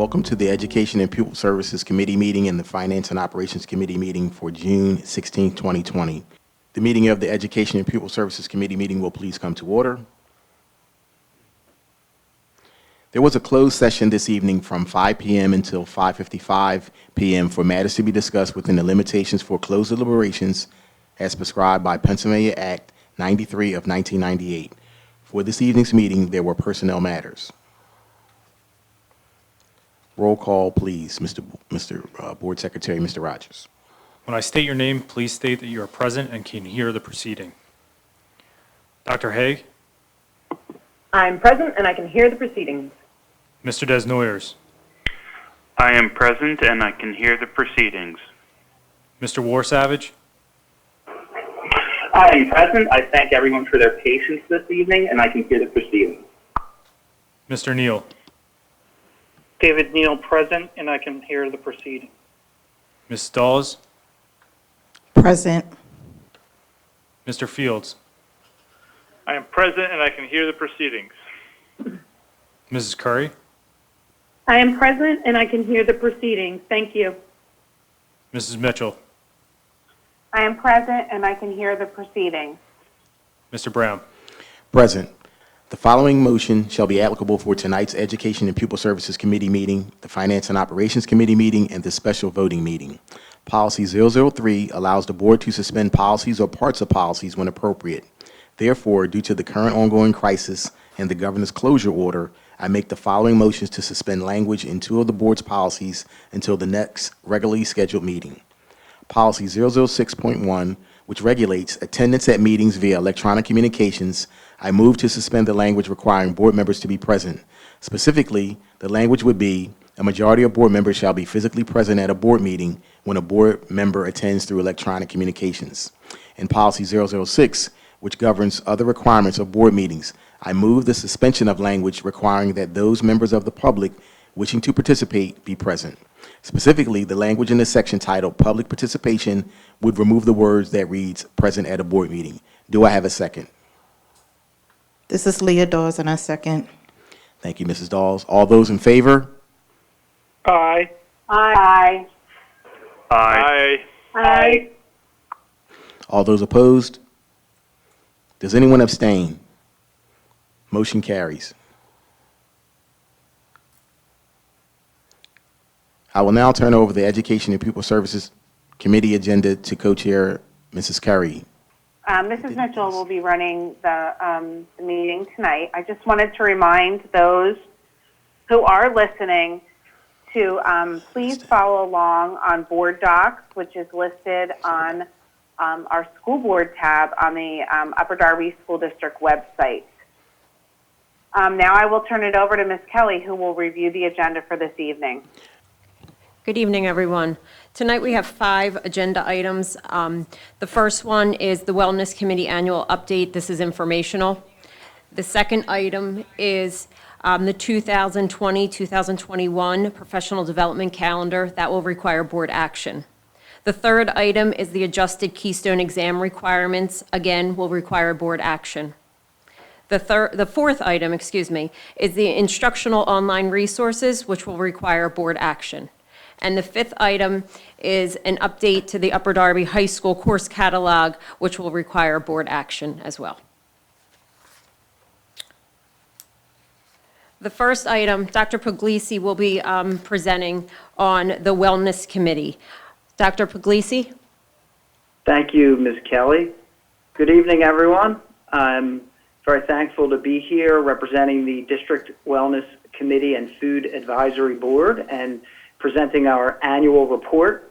Welcome to the Education and Pupil Services Committee meeting and the Finance and Operations Committee meeting for June 16, 2020. The meeting of the Education and Pupil Services Committee meeting will please come to order. There was a closed session this evening from 5 p.m. until 5:55 p.m. for matters to be discussed within the limitations for closed deliberations as prescribed by Pennsylvania Act 93 of 1998. For this evening's meeting, there were personnel matters. Roll call, please, Mr. Board Secretary, Mr. Rogers. When I state your name, please state that you are present and can hear the proceeding. Dr. Haig, I'm present and I can hear the proceedings. Mr. Desnoyers, I am present and I can hear the proceedings. Mr. Warsavage, I am present. I thank everyone for their patience this evening, and I can hear the proceedings. Mr. Neal, David Neal, present, and I can hear the proceeding. Ms. Dawes, Present. Mr. Fields, I am present, and I can hear the proceedings. Mrs. Curry, I am present and I can hear the proceedings. Thank you. Mrs. Mitchell, I am present and I can hear the proceedings. Mr. Brown. Present. The following motion shall be applicable for tonight's Education and Pupil Services Committee meeting, the Finance and Operations Committee meeting, and the special voting meeting. Policy 003 allows the board to suspend policies or parts of policies when appropriate. Therefore, due to the current ongoing crisis and the governor's closure order, I make the following motions to suspend language in two of the board's policies until the next regularly scheduled meeting. Policy 006.1, which regulates attendance at meetings via electronic communications, I move to suspend the language requiring board members to be present. Specifically, the language would be, a majority of board members shall be physically present at a board meeting when a board member attends through electronic communications. In Policy 006, which governs other requirements of board meetings, I move the suspension of language requiring that those members of the public wishing to participate be present. Specifically, the language in the section titled Public Participation would remove the words that reads present at a board meeting. Do I have a second? This is Leah Dawes, and I second. Thank you, Mrs. Dawes. All those in favor? Aye. Aye. Aye. Aye. All those opposed? Does anyone abstain? Motion carries. I will now turn over the Education and Pupil Services Committee agenda to co-chair Mrs. Curry. Mrs. Mitchell will be running the meeting tonight. I just wanted to remind those who are listening to please follow along on Board Docs, which is listed on our school board tab on the Upper Darby School District website. Now I will turn it over to Ms. Kelly, who will review the agenda for this evening. Good evening, everyone. Tonight we have 5 agenda items. The first one is the Wellness Committee Annual Update. This is informational. The second item is the 2020-2021 Professional Development Calendar. That will require board action. The third item is the adjusted Keystone Exam Requirements. Again, will require board action. The fourth item, is the Instructional Online Resources, which will require board action. And the fifth item is an update to the Upper Darby High School Course Catalog, which will require board action as well. The first item, Dr. Puglisi will be presenting on the Wellness Committee. Dr. Puglisi? Thank you, Ms. Kelly. Good evening, everyone. I'm very thankful to be here representing the District Wellness Committee and Food Advisory Board and presenting our annual report.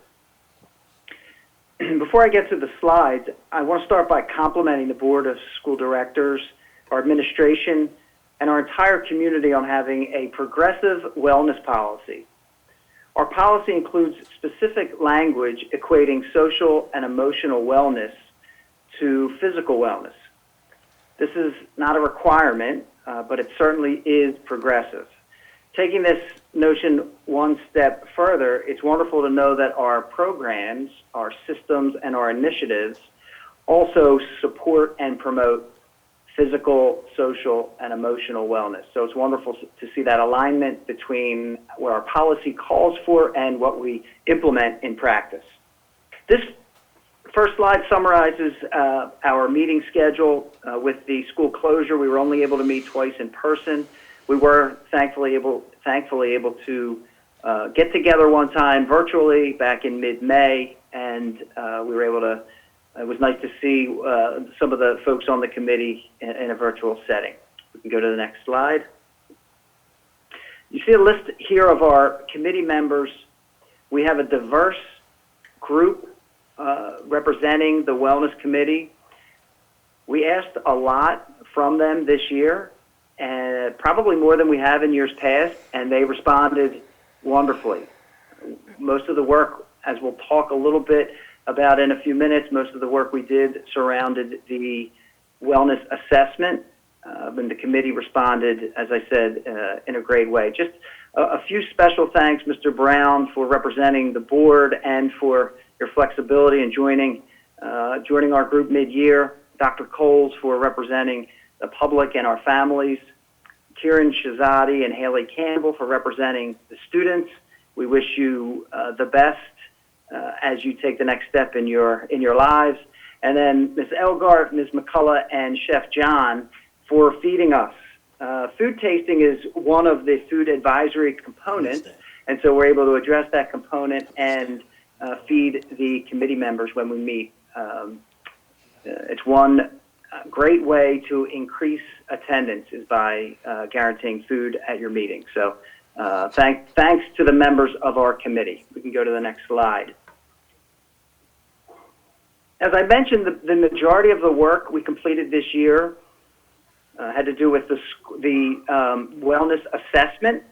Before I get to the slides, I want to start by complimenting the Board of School Directors, our administration, and our entire community on having a progressive wellness policy. Our policy includes specific language equating social and emotional wellness to physical wellness. This is not a requirement, but it certainly is progressive. Taking this notion one step further, it's wonderful to know that our programs, our systems, and our initiatives also support and promote physical, social, and emotional wellness. So it's wonderful to see that alignment between what our policy calls for and what we implement in practice. This first slide summarizes our meeting schedule. With the school closure, we were only able to meet twice in person. We were thankfully able to get together one time virtually back in mid-May, and we were able to. It was nice to see some of the folks on the committee in a virtual setting. We can go to the next slide. You see a list here of our committee members. We have a diverse group representing the Wellness Committee. We asked a lot from them this year, and probably more than we have in years past, and they responded wonderfully. Most of the work, as we'll talk a little bit about in a few minutes, most of the work we did surrounded the wellness assessment, and the committee responded, as I said, in a great way. Just a few special thanks, Mr. Brown, for representing the board and for your flexibility in joining our group mid-year. Dr. Coles for representing the public and our families. Kieran Shazadi and Haley Campbell for representing the students. We wish you the best as you take the next step in your lives. And then Ms. Elgart, Ms. McCullough, and Chef John for feeding us. Food tasting is one of the food advisory components, and so we're able to address that component and feed the committee members when we meet. It's one great way to increase attendance is by guaranteeing food at your meeting. So thanks to the members of our committee. We can go to the next slide. As I mentioned, the majority of the work we completed this year had to do with the wellness assessment.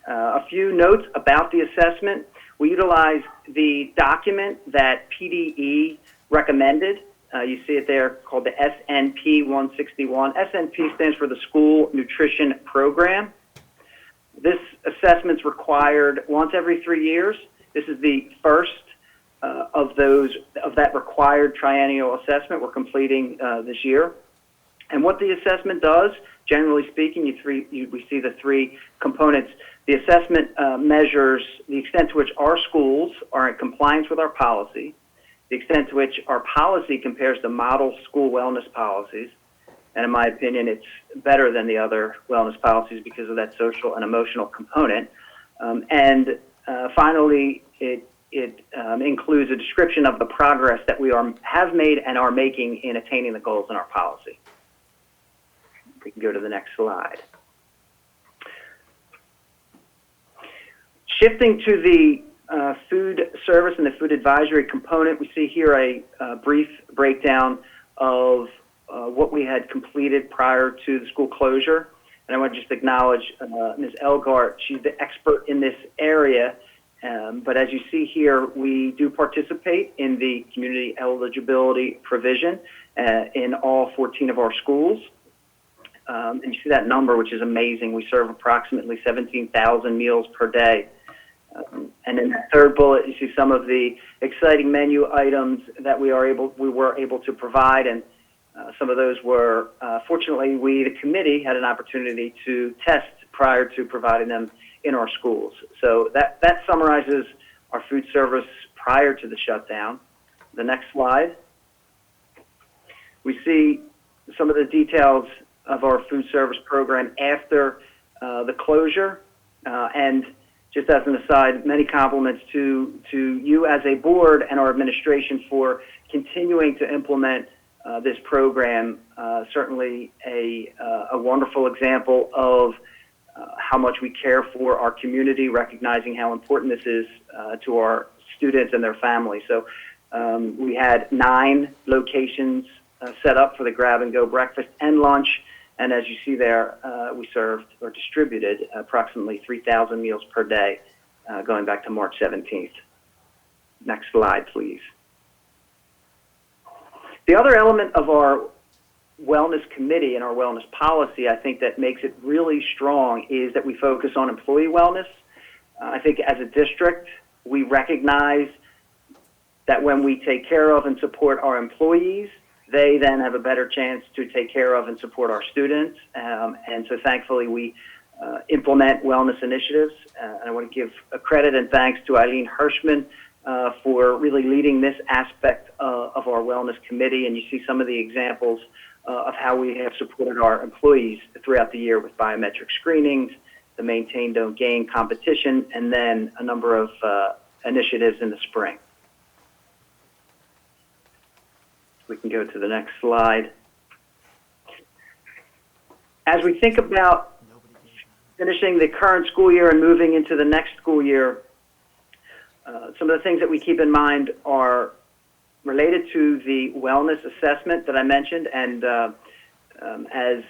A few notes about the assessment. We utilized the document that PDE recommended. You see it there, called the SNP 161. SNP stands for the School Nutrition Program. This assessment's required once every 3 years. This is the first of that required triennial assessment we're completing this year. And what the assessment does, generally speaking, we see the three components. The assessment measures the extent to which our schools are in compliance with our policy, the extent to which our policy compares to model school wellness policies, and in my opinion, it's better than the other wellness policies because of that social and emotional component. And finally, it includes a description of the progress that we have made and are making in attaining the goals in our policy. We can go to the next slide. Shifting to the food service and the food advisory component, we see here a brief breakdown of what we had completed prior to the school closure. And I want to just acknowledge Ms. Elgart. She's the expert in this area. But as you see here, we do participate in the community eligibility provision in all 14 of our schools. And you see that number, which is amazing. We serve approximately 17,000 meals per day. And in the third bullet, you see some of the exciting menu items that we were able to provide, and some of those were, fortunately, we, the committee, had an opportunity to test prior to providing them in our schools. So that summarizes our food service prior to the shutdown. The next slide. We see some of the details of our food service program after the closure, and just as an aside, many compliments to you as a board and our administration for continuing to implement this program. Certainly a wonderful example of how much we care for our community, recognizing how important this is to our students and their families. So we had 9 locations set up for the grab-and-go breakfast and lunch. And as you see there, we served or distributed approximately 3,000 meals per day going back to March 17th. Next slide, please. The other element of our wellness committee and our wellness policy, I think that makes it really strong, is that we focus on employee wellness. I think as a district, we recognize that when we take care of and support our employees, they then have a better chance to take care of and support our students. And so thankfully we implement wellness initiatives. I want to give a credit and thanks to Eileen Hirschman for really leading this aspect of our wellness committee. And you see some of the examples of how we have supported our employees throughout the year with biometric screenings, the Maintain Don't Gain competition, and then a number of initiatives in the spring. We can go to the next slide. As we think about finishing the current school year and moving into the next school year, some of the things that we keep in mind are related to the wellness assessment that I mentioned, and as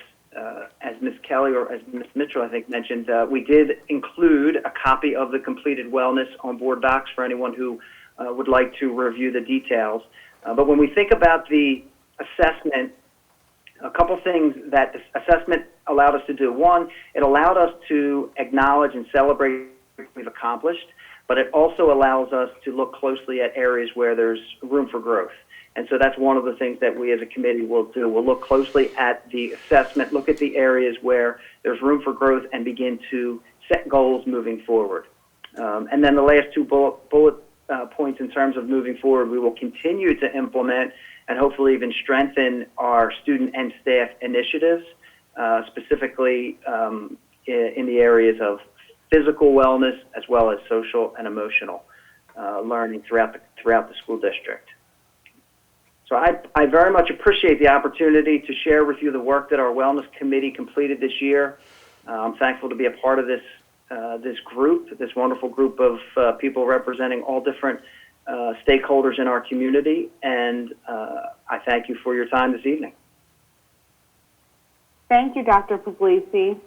Ms. Kelly or as Ms. Mitchell, I think, mentioned, we did include a copy of the completed wellness on board docs for anyone who would like to review the details. But when we think about the assessment, a couple things that the assessment allowed us to do. One, it allowed us to acknowledge and celebrate what we've accomplished, but it also allows us to look closely at areas where there's room for growth. And so that's one of the things that we as a committee will do. We'll look closely at the assessment, look at the areas where there's room for growth, and begin to set goals moving forward. And then the last two bullet points in terms of moving forward, we will continue to implement and hopefully even strengthen our student and staff initiatives, specifically in the areas of physical wellness as well as social and emotional learning throughout the school district. So I very much appreciate the opportunity to share with you the work that our Wellness Committee completed this year. I'm thankful to be a part of this group, this wonderful group of people representing all different stakeholders in our community, and I thank you for your time this evening. Thank you, Dr. Puglisi.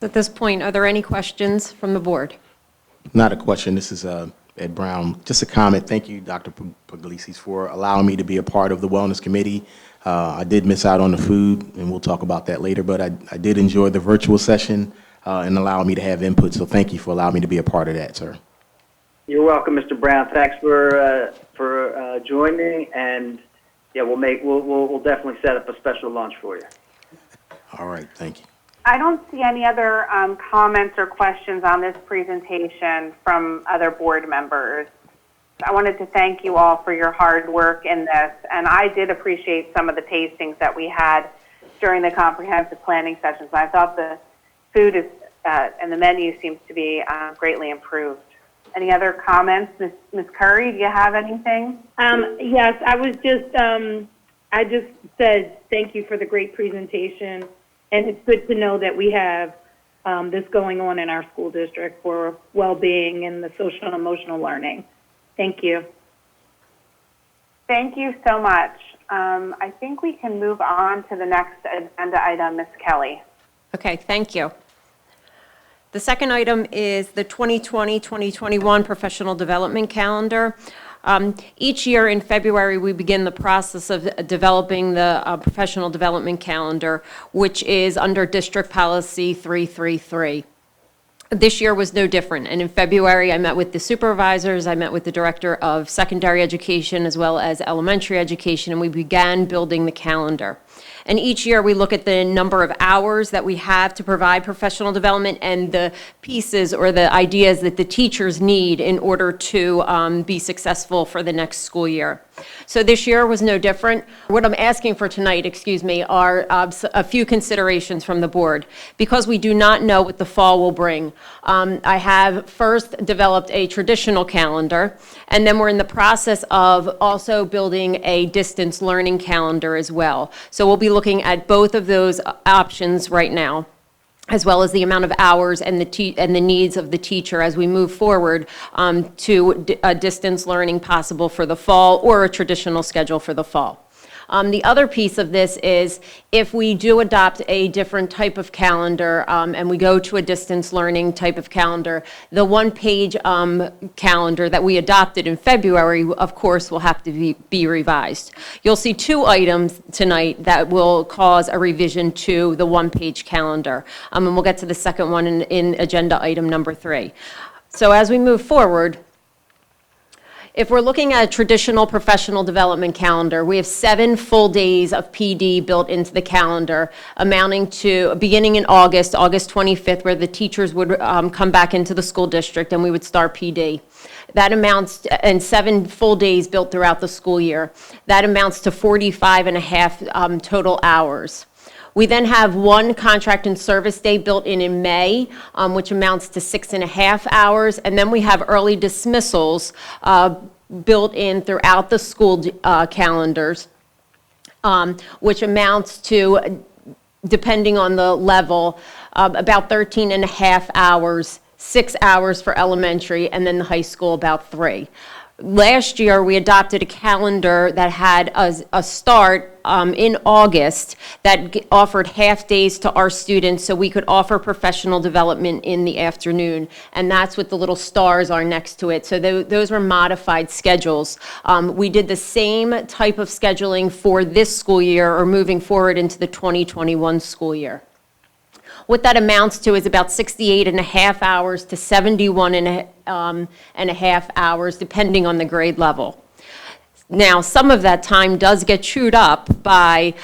At this point, are there any questions from the board? Not a question. This is Ed Brown. Just a comment. Thank you, Dr. Puglisi, for allowing me to be a part of the Wellness Committee. I did miss out on the food, and we'll talk about that later, but I did enjoy the virtual session and allowing me to have input, so thank you for allowing me to be a part of that, sir. You're welcome, Mr. Brown. Thanks for joining, and yeah, we'll definitely set up a special lunch for you. All right, thank you. I don't see any other comments or questions on this presentation from other board members. I wanted to thank you all for your hard work in this, and I did appreciate some of the tastings that we had during the comprehensive planning sessions. I thought the food is, and the menu seems to be greatly improved. Any other comments? Ms. Curry, do you have anything? Yes, I just said thank you for the great presentation. And it's good to know that we have this going on in our school district for well-being and the social and emotional learning. Thank you. Thank you so much. I think we can move on to the next agenda item, Ms. Kelly. Okay, thank you. The second item is the 2020-2021 Professional Development Calendar. Each year in February, we begin the process of developing the Professional Development Calendar, which is under District Policy 333. This year was no different, and in February, I met with the supervisors, I met with the Director of Secondary Education as well as Elementary Education, and we began building the calendar. And each year we look at the number of hours that we have to provide professional development and the pieces or the ideas that the teachers need in order to be successful for the next school year. So this year was no different. What I'm asking for tonight, are a few considerations from the board. Because we do not know what the fall will bring, I have first developed a traditional calendar, and then we're in the process of also building a distance learning calendar as well. So we'll be looking at both of those options right now, as well as the amount of hours and the needs of the teacher as we move forward to a distance learning possible for the fall or a traditional schedule for the fall. The other piece of this is if we do adopt a different type of calendar and we go to a distance learning type of calendar, the one-page calendar that we adopted in February, of course, will have to be revised. You'll see two items tonight that will cause a revision to the one-page calendar. And we'll get to the second one in agenda item number 3. So as we move forward, If we're looking at a traditional professional development calendar, we have 7 full days of PD built into the calendar, amounting to, beginning in August 25th, where the teachers would come back into the school district and we would start PD. That amounts, and 7 full days built throughout the school year. That amounts to 45 and a half total hours. We then have 1 contract and service day built in May, which amounts to 6.5 hours. And then we have early dismissals built in throughout the school calendars, which amounts to, depending on the level, about 13.5 hours, 6 hours for elementary, and then the high school about 3. Last year, we adopted a calendar that had a start in August that offered half days to our students so we could offer professional development in the afternoon. And that's what the little stars are next to it. So those were modified schedules. We did the same type of scheduling for this school year or moving forward into the 2021 school year. What that amounts to is about 68.5 hours to 71.5 hours, depending on the grade level. Now, some of that time does get chewed up by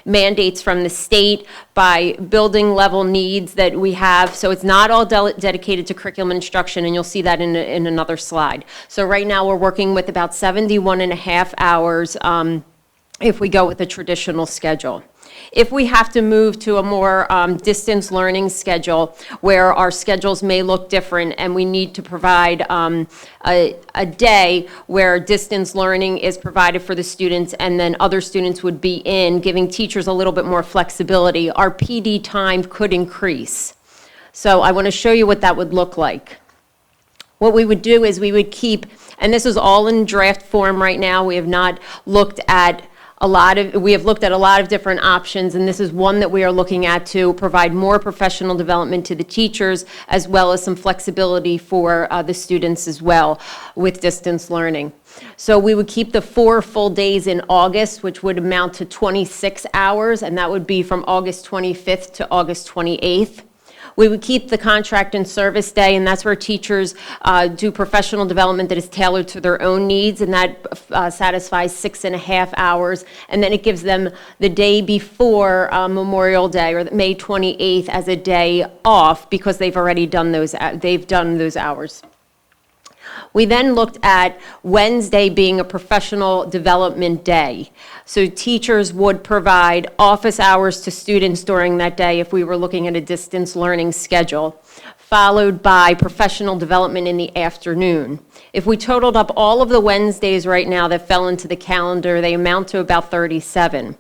mandates from the state, by building level needs that we have. So it's not all dedicated to curriculum instruction, and you'll see that in another slide. So right now, we're working with about 71.5 hours if we go with a traditional schedule. If we have to move to a more distance learning schedule where our schedules may look different and we need to provide a day where distance learning is provided for the students and then other students would be in, giving teachers a little bit more flexibility, our PD time could increase. So I want to show you what that would look like. What we would do is we would keep, and this is all in draft form right now, we have not looked at we have looked at a lot of different options, and this is one that we are looking at to provide more professional development to the teachers, as well as some flexibility for the students as well with distance learning. So we would keep the 4 full days in August, which would amount to 26 hours, and that would be from August 25th to August 28th. We would keep the contract and service day, and that's where teachers do professional development that is tailored to their own needs, and that satisfies 6.5 hours. And then it gives them the day before Memorial Day, or May 28th, as a day off because they've already done those hours. We then looked at Wednesday being a professional development day. So teachers would provide office hours to students during that day if we were looking at a distance learning schedule, followed by professional development in the afternoon. If we totaled up all of the Wednesdays right now that fell into the calendar, they amount to about 37.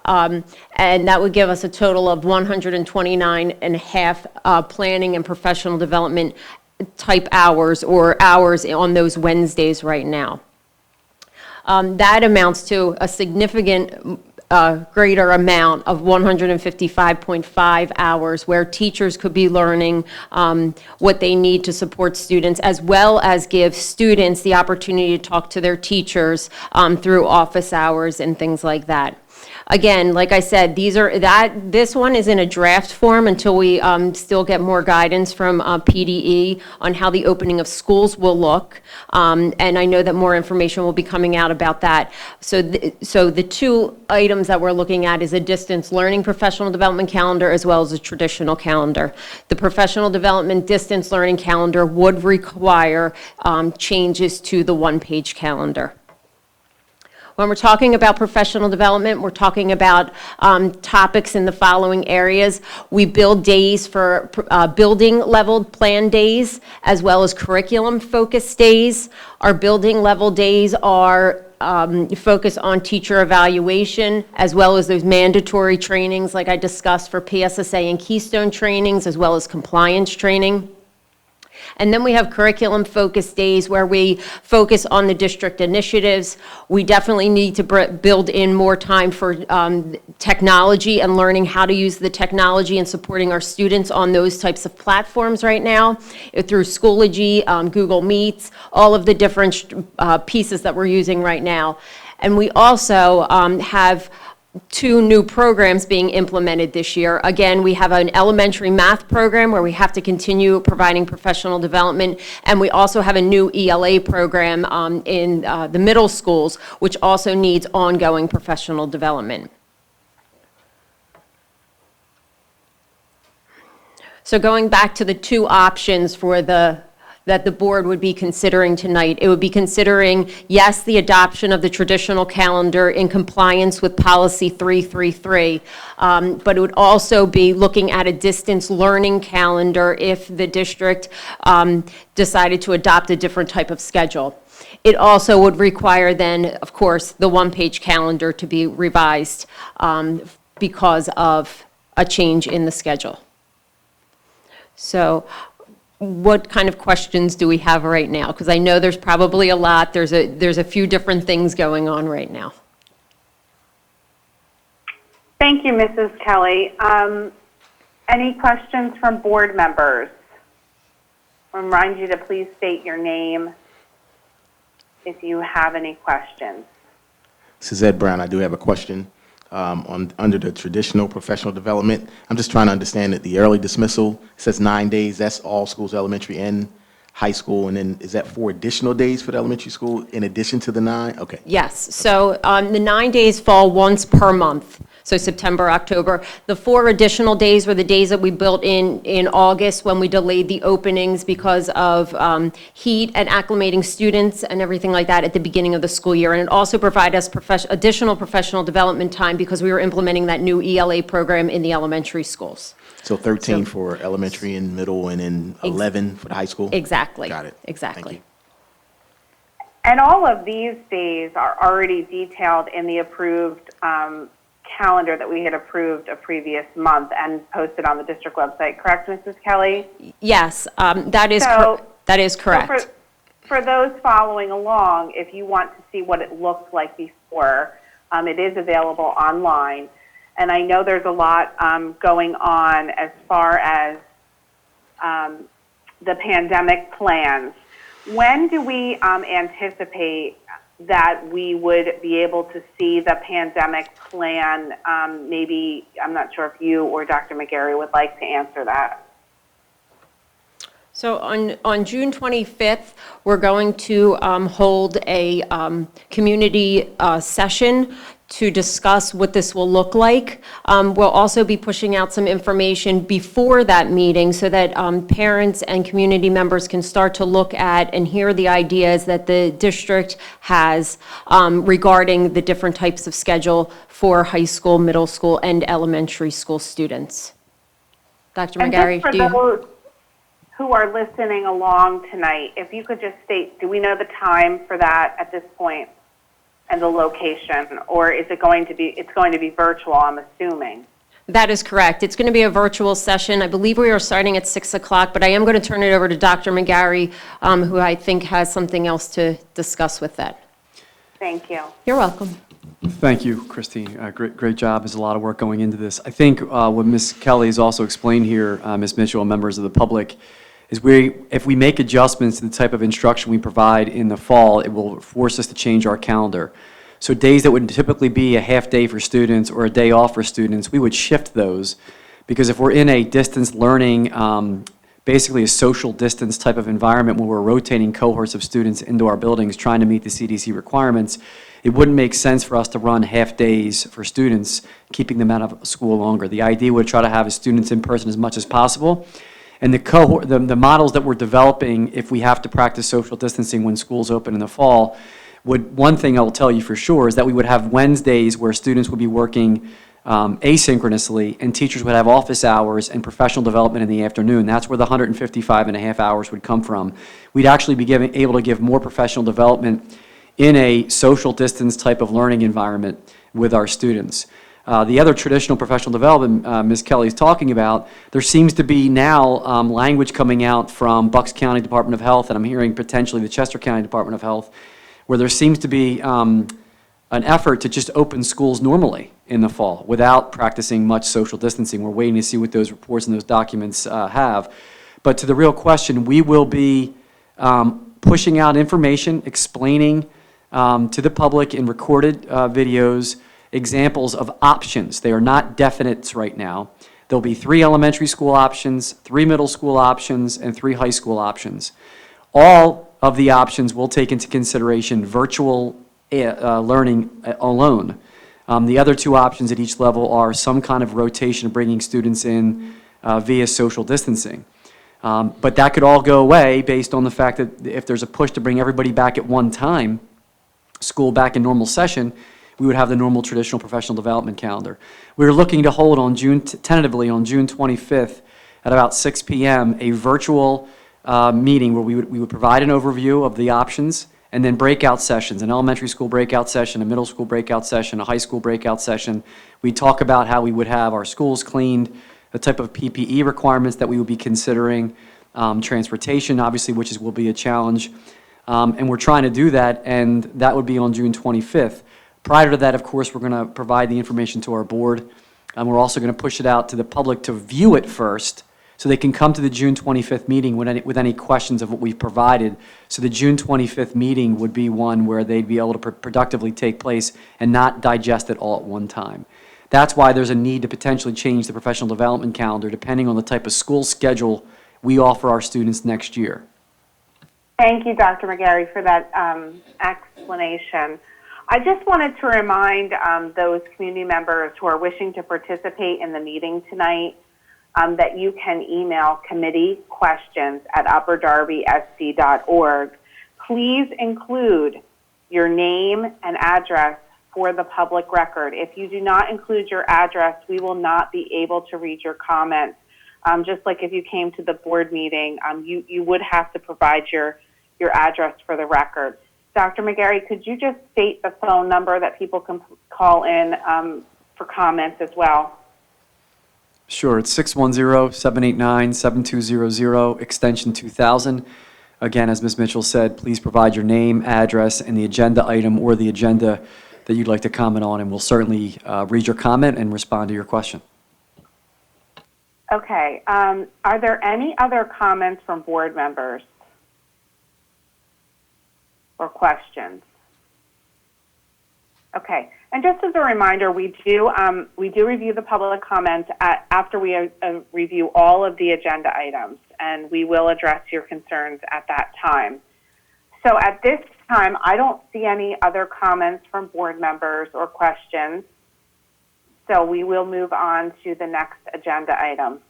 And that would give us a total of 129.5 planning and professional development type hours or hours on those Wednesdays right now. That amounts to a significant greater amount of 155.5 hours where teachers could be learning what they need to support students, as well as give students the opportunity to talk to their teachers through office hours and things like that. Again, like I said, this one is in a draft form until we still get more guidance from PDE on how the opening of schools will look. And I know that more information will be coming out about that. So the 2 items that we're looking at is a distance learning professional development calendar as well as a traditional calendar. The professional development distance learning calendar would require changes to the 1-page calendar. When we're talking about professional development, we're talking about topics in the following areas. We build days for building level plan days, as well as curriculum focused days. Our building level days are focus on teacher evaluation, as well as those mandatory trainings like I discussed for PSSA and Keystone trainings, as well as compliance training. And then we have curriculum-focused days where we focus on the district initiatives. We definitely need to build in more time for technology and learning how to use the technology and supporting our students on those types of platforms right now through Schoology, Google Meets, all of the different pieces that we're using right now. And we also have two new programs being implemented this year. Again, we have an elementary math program where we have to continue providing professional development, and we also have a new ELA program in the middle schools, which also needs ongoing professional development. So going back to the two options that the board would be considering tonight, it would be considering, yes, the adoption of the traditional calendar in compliance with policy 333, but it would also be looking at a distance learning calendar if the district decided to adopt a different type of schedule. It also would require then, of course, the one-page calendar to be revised because of a change in the schedule. So what kind of questions do we have right now? Because I know there's probably a lot. There's a few different things going on right now. Thank you, Mrs. Kelly. Any questions from board members? I remind you to please state your name if you have any questions. This is Ed Brown. I do have a question. Under the traditional professional development, I'm just trying to understand that the early dismissal says 9 days. That's all schools, elementary and high school. And then is that 4 additional days for the elementary school in addition to the 9? Okay. Yes. So the 9 days fall once per month. So September, October. The 4 additional days were the days that we built in August when we delayed the openings because of heat and acclimating students and everything like that at the beginning of the school year. And it also provided us additional professional development time because we were implementing that new ELA program in the elementary schools. So 13 for elementary and middle, and then 11 for the high school? Exactly. Got it. Exactly. Thank you. And all of these days are already detailed in the approved calendar that we had approved a previous month and posted on the district website, correct, Mrs. Kelly? Yes, that is correct. So for those following along, if you want to see what it looked like before, it is available online. And I know there's a lot going on as far as the pandemic plans. When do we anticipate that we would be able to see the pandemic plan? Maybe, I'm not sure if you or Dr. McGarry would like to answer that. So on June 25th, we're going to hold a community session to discuss what this will look like. We'll also be pushing out some information before that meeting so that parents and community members can start to look at and hear the ideas that the district has regarding the different types of schedule for high school, middle school, and elementary school students. Dr. McGarry, do you? Those who are listening along tonight, if you could just state, do we know the time for that at this point? And the location, or is it going to be, it's going to be virtual, I'm assuming? That is correct. It's going to be a virtual session. I believe we are starting at 6 o'clock, but I am going to turn it over to Dr. McGarry, who I think has something else to discuss with that. Thank you. You're welcome. Thank you, Christine. Great job. There's a lot of work going into this. I think what Ms. Kelly has also explained here, Ms. Mitchell, and members of the public, is if we make adjustments to the type of instruction we provide in the fall, it will force us to change our calendar. So days that would typically be a half day for students or a day off for students, we would shift those, because if we're in a distance learning, basically a social distance type of environment where we're rotating cohorts of students into our buildings trying to meet the CDC requirements, it wouldn't make sense for us to run half days for students, keeping them out of school longer. The idea would try to have students in person as much as possible. And the models that we're developing, if we have to practice social distancing when schools open in the fall, one thing I will tell you for sure is that we would have Wednesdays where students would be working asynchronously, and teachers would have office hours and professional development in the afternoon. That's where the 155 and a half hours would come from. We'd actually be able to give more professional development in a social distance type of learning environment with our students. The other traditional professional development Ms. Kelly is talking about, there seems to be now language coming out from Bucks County Department of Health, and I'm hearing potentially the Chester County Department of Health, where there seems to be an effort to just open schools normally in the fall without practicing much social distancing. We're waiting to see what those reports and those documents have. But to the real question, we will be pushing out information, explaining to the public in recorded videos examples of options. They are not definites right now. There'll be 3 elementary school options, 3 middle school options, and 3 high school options. All of the options will take into consideration virtual learning alone. The other 2 options at each level are some kind of rotation, bringing students in via social distancing. But that could all go away based on the fact that if there's a push to bring everybody back at one time, school back in normal session, we would have the normal traditional professional development calendar. We were looking to hold on tentatively on June 25th at about 6 p.m. a virtual meeting where we would provide an overview of the options and then breakout sessions, an elementary school breakout session, a middle school breakout session, a high school breakout session. We talk about how we would have our schools cleaned, the type of PPE requirements that we would be considering, transportation, obviously, which will be a challenge. And we're trying to do that, and that would be on June 25th. Prior to that, of course, we're going to provide the information to our board, and we're also going to push it out to the public to view it first, so they can come to the June 25th meeting with any questions of what we've provided. So the June 25th meeting would be one where they'd be able to productively take place and not digest it all at one time. That's why there's a need to potentially change the professional development calendar depending on the type of school schedule we offer our students next year. Thank you, Dr. McGarry, for that explanation. I just wanted to remind those community members who are wishing to participate in the meeting tonight that you can email committee questions at upperdarbysc.org. Please include your name and address for the public record. If you do not include your address, we will not be able to read your comments. Just like if you came to the board meeting, you would have to provide your address for the record. Dr. McGarry, could you just state the phone number that people can call in for comments as well? Sure, it's 610-789-7200, extension 2000. Again, as Ms. Mitchell said, please provide your name, address, and the agenda item or the agenda that you'd like to comment on, and we'll certainly read your comment and respond to your question. Okay. Are there any other comments from board members or questions? Okay. And just as a reminder, we do review the public comments after we review all of the agenda items, and we will address your concerns at that time. So at this time, I don't see any other comments from board members or questions. So we will move on to the next agenda item.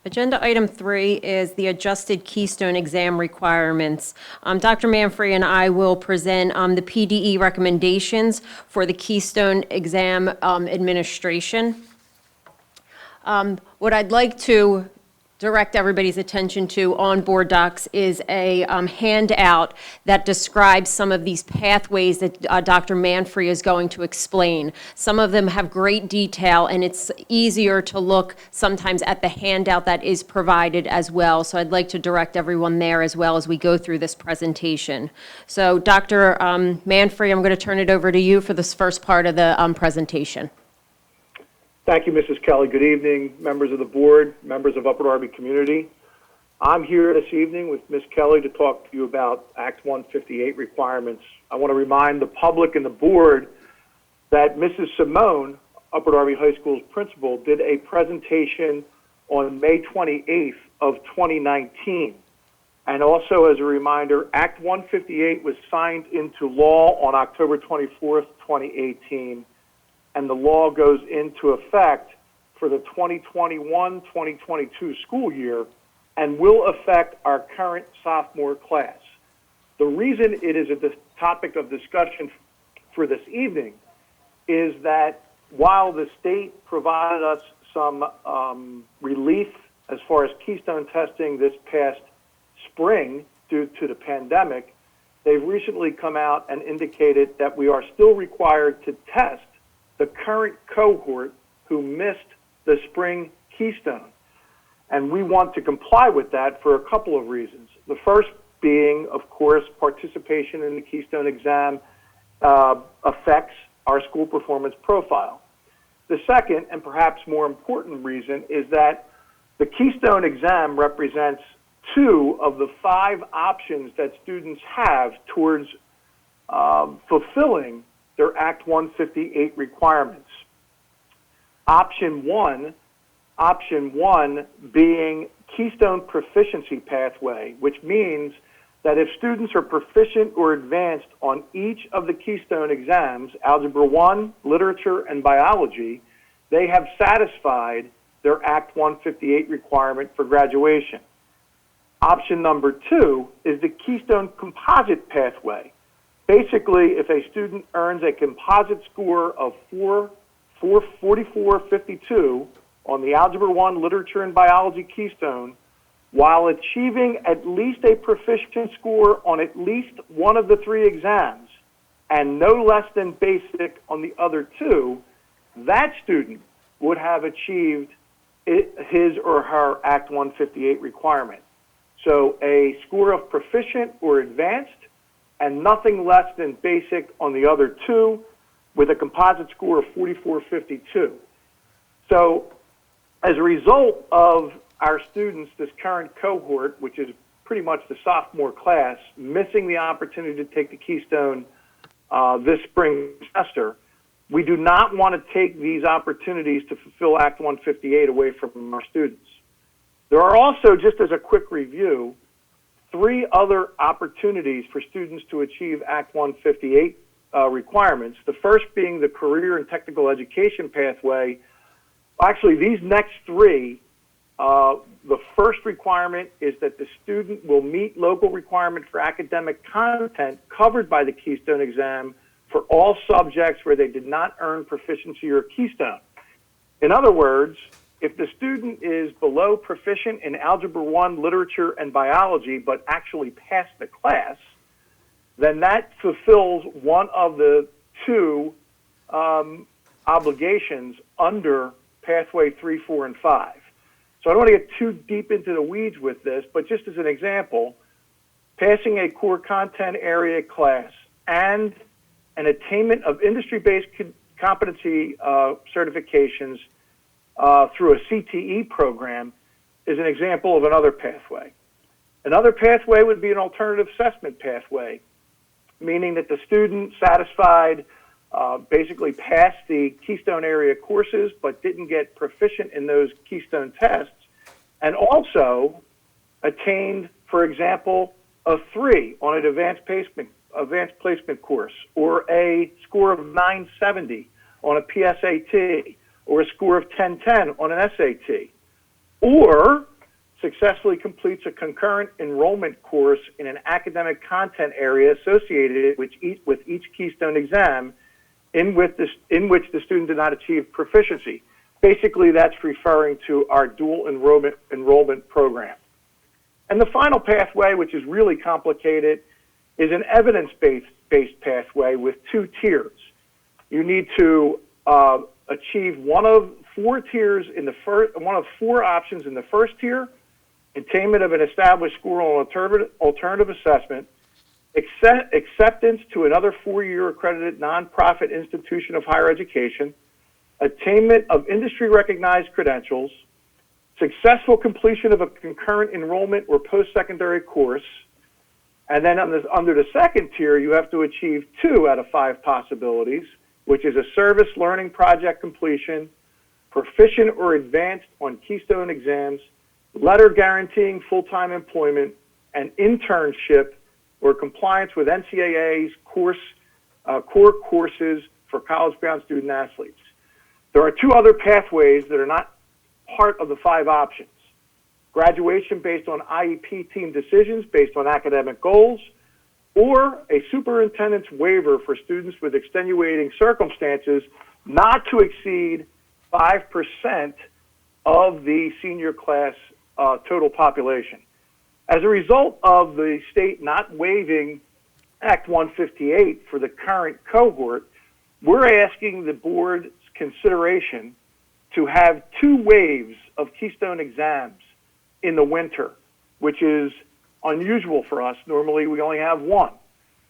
Agenda item 3 is the adjusted Keystone Exam Requirements. Dr. Manfrey and I will present the PDE recommendations for the Keystone Exam Administration. What I'd like to direct everybody's attention to on board docs is a handout that describes some of these pathways that Dr. Manfrey is going to explain. Some of them have great detail, and it's easier to look sometimes at the handout that is provided as well. So I'd like to direct everyone there as well as we go through this presentation. So Dr. Manfrey, I'm going to turn it over to you for this first part of the presentation. Thank you, Mrs. Kelly. Good evening, members of the board, members of Upper Darby community. I'm here this evening with Ms. Kelly to talk to you about Act 158 requirements. I want to remind the public and the board that Mrs. Simone, Upper Darby High School's principal, did a presentation on May 28th of 2019. And also as a reminder, Act 158 was signed into law on October 24th, 2018. And the law goes into effect for the 2021-2022 school year and will affect our current sophomore class. The reason it is a topic of discussion for this evening is that while the state provided us some relief as far as Keystone testing this past spring due to the pandemic, they've recently come out and indicated that we are still required to test the current cohort who missed the spring Keystone. And we want to comply with that for a couple of reasons. The first being, of course, participation in the Keystone exam affects our school performance profile. The second, and perhaps more important reason, is that the Keystone exam represents 2 of the 5 options that students have towards fulfilling their Act 158 requirements. Option one being Keystone Proficiency Pathway, which means that if students are proficient or advanced on each of the Keystone exams, Algebra 1, Literature, and Biology, they have satisfied their Act 158 requirement for graduation. Option number 2 is the Keystone Composite Pathway. Basically, if a student earns a composite score of 4452 on the Algebra 1, Literature, and Biology Keystone, while achieving at least a proficient score on at least one of the 3 exams, and no less than basic on the other 2, that student would have achieved his or her Act 158 requirement. So a score of proficient or advanced, and nothing less than basic on the other 2, with a composite score of 4452. So as a result of our students, this current cohort, which is pretty much the sophomore class, missing the opportunity to take the Keystone this spring semester, we do not want to take these opportunities to fulfill Act 158 away from our students. There are also, just as a quick review, 3 other opportunities for students to achieve Act 158 requirements, the first being the Career and Technical Education Pathway. Actually, these next 3, the first requirement is that the student will meet local requirement for academic content covered by the Keystone exam for all subjects where they did not earn proficiency or Keystone. In other words, if the student is below proficient in Algebra 1, Literature, and Biology, but actually passed the class, then that fulfills one of the 2 obligations under Pathway 3, 4, and 5. So I don't want to get too deep into the weeds with this, but just as an example, passing a core content area class and an attainment of industry-based competency certifications through a CTE program is an example of another pathway. Another pathway would be an alternative assessment pathway, meaning that the student satisfied, basically passed the Keystone area courses but didn't get proficient in those Keystone tests, and also attained, for example, a 3 on an advanced placement course, or a score of 970 on a PSAT, or a score of 1010 on an SAT, or successfully completes a concurrent enrollment course in an academic content area associated with each Keystone exam in which the student did not achieve proficiency. Basically, that's referring to our dual enrollment program. And the final pathway, which is really complicated, is an evidence-based pathway with 2 tiers. You need to achieve one of 4 tiers in the first, one of 4 options in the first tier, attainment of an established score on alternative assessment, acceptance to another 4-year accredited nonprofit institution of higher education, attainment of industry-recognized credentials, successful completion of a concurrent enrollment or post-secondary course, and then under the second tier, you have to achieve 2 out of 5 possibilities, which is a service learning project completion, proficient or advanced on Keystone exams, letter guaranteeing full-time employment, and internship or compliance with NCAA's core courses for college-bound student athletes. There are 2 other pathways that are not part of the 5 options. Graduation based on IEP team decisions based on academic goals, or a superintendent's waiver for students with extenuating circumstances not to exceed 5% of the senior class total population. As a result of the state not waiving Act 158 for the current cohort, we're asking the board's consideration to have 2 waves of Keystone exams in the winter, which is unusual for us. Normally, we only have 1.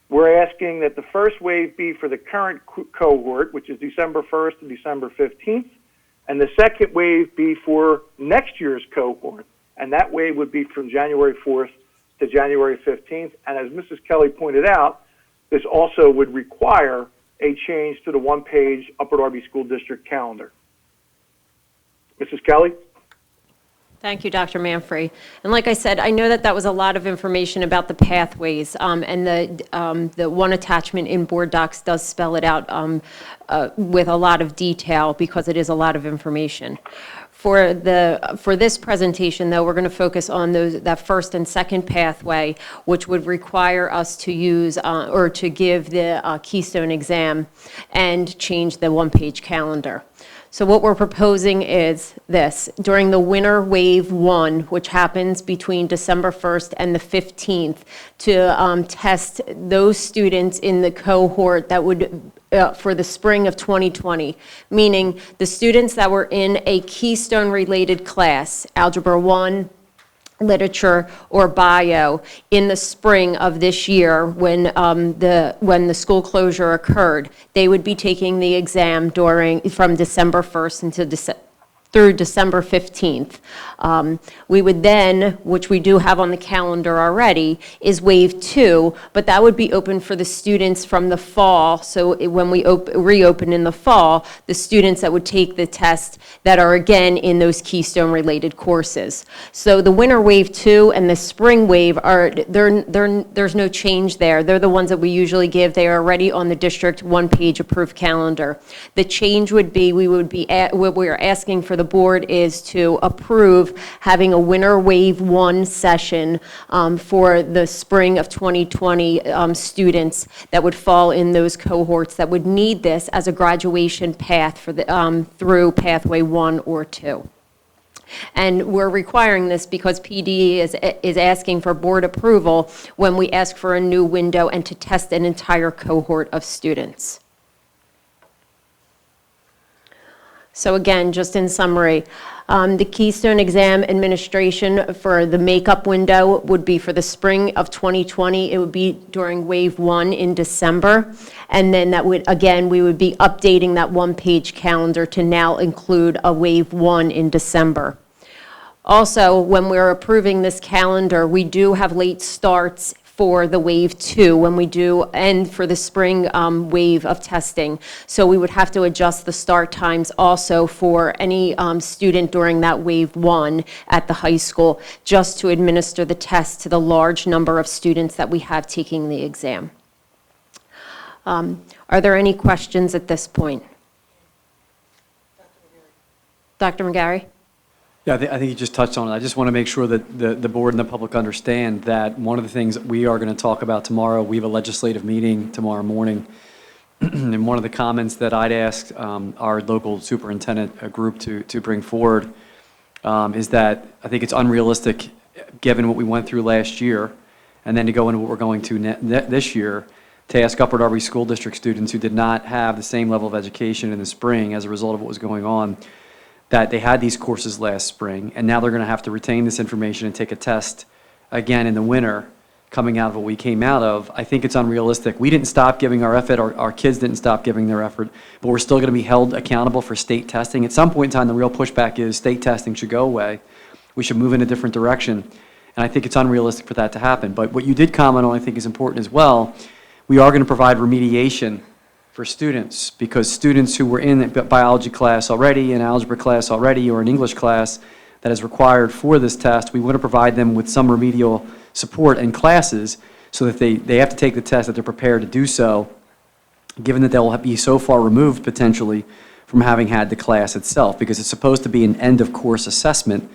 We're asking that the first wave be for the current cohort, which is December 1st to December 15th, and the second wave be for next year's cohort, and that wave would be from January 4th to January 15th. And as Mrs. Kelly pointed out, this also would require a change to the one-page Upper Darby School District calendar. Mrs. Kelly? Thank you, Dr. Manfrey. And like I said, I know that that was a lot of information about the pathways, and the one attachment in board docs does spell it out with a lot of detail because it is a lot of information. For this presentation, though, we're going to focus on that first and second pathway, which would require us to use or to give the Keystone exam and change the one-page calendar. So what we're proposing is this. During the winter wave 1, which happens between December 1st and the 15th, to test those students in the cohort that would for the spring of 2020, meaning the students that were in a Keystone-related class, Algebra 1, literature or bio, in the spring of this year when the school closure occurred, they would be taking the exam from December 1st through December 15th. We would then, which we do have on the calendar already, is Wave 2, but that would be open for the students from the fall. So when we reopen in the fall, the students that would take the test that are again in those Keystone-related courses. So the winter Wave 2 and the spring wave there's no change there. They're the ones that we usually give. They are already on the district one-page approved calendar. The change would be what we are asking for the board is to approve having a winter wave 1 session for the spring of 2020 students that would fall in those cohorts that would need this as a graduation path for through pathway 1 or 2. And we're requiring this because PD is asking for board approval when we ask for a new window and to test an entire cohort of students. So again, just in summary, the Keystone Exam Administration for the makeup window would be for the spring of 2020. It would be during Wave 1 in December. And then we would be updating that one-page calendar to now include a Wave 1 in December. Also, when we're approving this calendar, we do have late starts for the Wave 2 when we do, and for the spring wave of testing. So we would have to adjust the start times also for any student during that Wave 1 at the high school, just to administer the test to the large number of students that we have taking the exam. Are there any questions at this point? Dr. McGarry? Yeah, I think you just touched on it. I just want to make sure that the board and the public understand that one of the things that we are going to talk about tomorrow, we have a legislative meeting tomorrow morning, and one of the comments that I'd asked our local superintendent group to bring forward is that I think it's unrealistic, given what we went through last year, and then to go into what we're going to this year, to ask Upper Darby School District students who did not have the same level of education in the spring as a result of what was going on, that they had these courses last spring, and now they're going to have to retain this information and take a test again in the winter, coming out of what we came out of. I think it's unrealistic. We didn't stop giving our effort, our kids didn't stop giving their effort, but we're still going to be held accountable for state testing. At some point in time, the real pushback is state testing should go away. We should move in a different direction, and I think it's unrealistic for that to happen. But what you did comment on, I think, is important as well. We are going to provide remediation for students, because students who were in a biology class already, an algebra class already, or an English class that is required for this test, we want to provide them with some remedial support and classes so that they have to take the test, that they're prepared to do so, given that they'll be so far removed potentially from having had the class itself, because it's supposed to be an end-of-course assessment,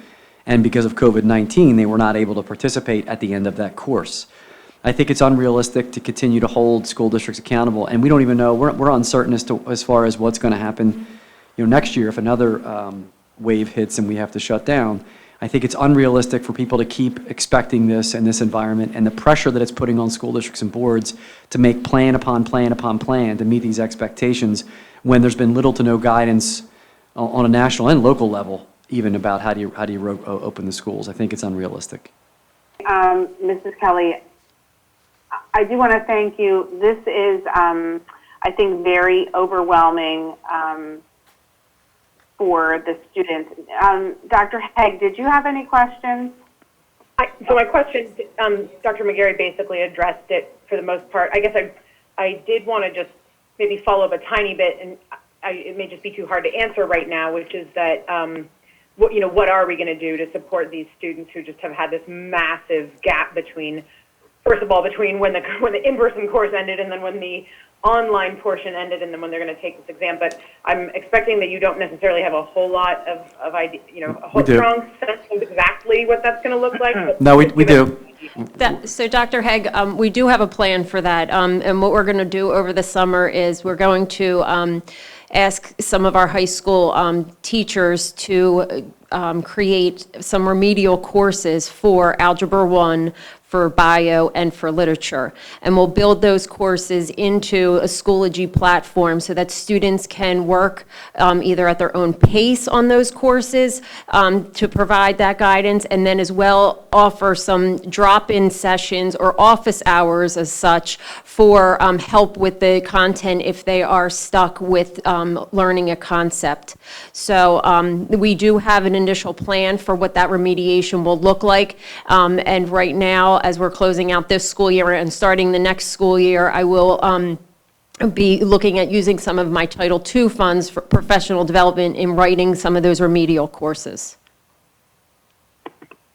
and because of COVID-19, they were not able to participate at the end of that course. I think it's unrealistic to continue to hold school districts accountable, and we don't even know, we're uncertain as far as what's going to happen next year if another wave hits and we have to shut down. I think it's unrealistic for people to keep expecting this in this environment, and the pressure that it's putting on school districts and boards to make plan upon plan upon plan to meet these expectations when there's been little to no guidance on a national and local level even about how do you open the schools. I think it's unrealistic. Mrs. Kelly, I do want to thank you. This is, I think, very overwhelming for the students. Dr. Haig, did you have any questions? So my question, Dr. McGarry basically addressed it for the most part. I guess I did want to just maybe follow up a tiny bit, and it may just be too hard to answer right now, which is that, what are we going to do to support these students who just have had this massive gap between, first of all, between when the in-person course ended and then when the online portion ended and then when they're going to take this exam. But I'm expecting that you don't necessarily have a whole lot of idea, a whole strong sense of exactly what that's going to look like. But No, we do. So Dr. Haig, we do have a plan for that. And what we're going to do over the summer is we're going to ask some of our high school teachers to create some remedial courses for Algebra 1, for bio, and for literature. And we'll build those courses into a Schoology platform so that students can work either at their own pace on those courses to provide that guidance, and then as well offer some drop-in sessions or office hours as such for help with the content if they are stuck with learning a concept. So we do have an initial plan for what that remediation will look like, and right now, as we're closing out this school year and starting the next school year, I will be looking at using some of my Title II funds for professional development in writing some of those remedial courses.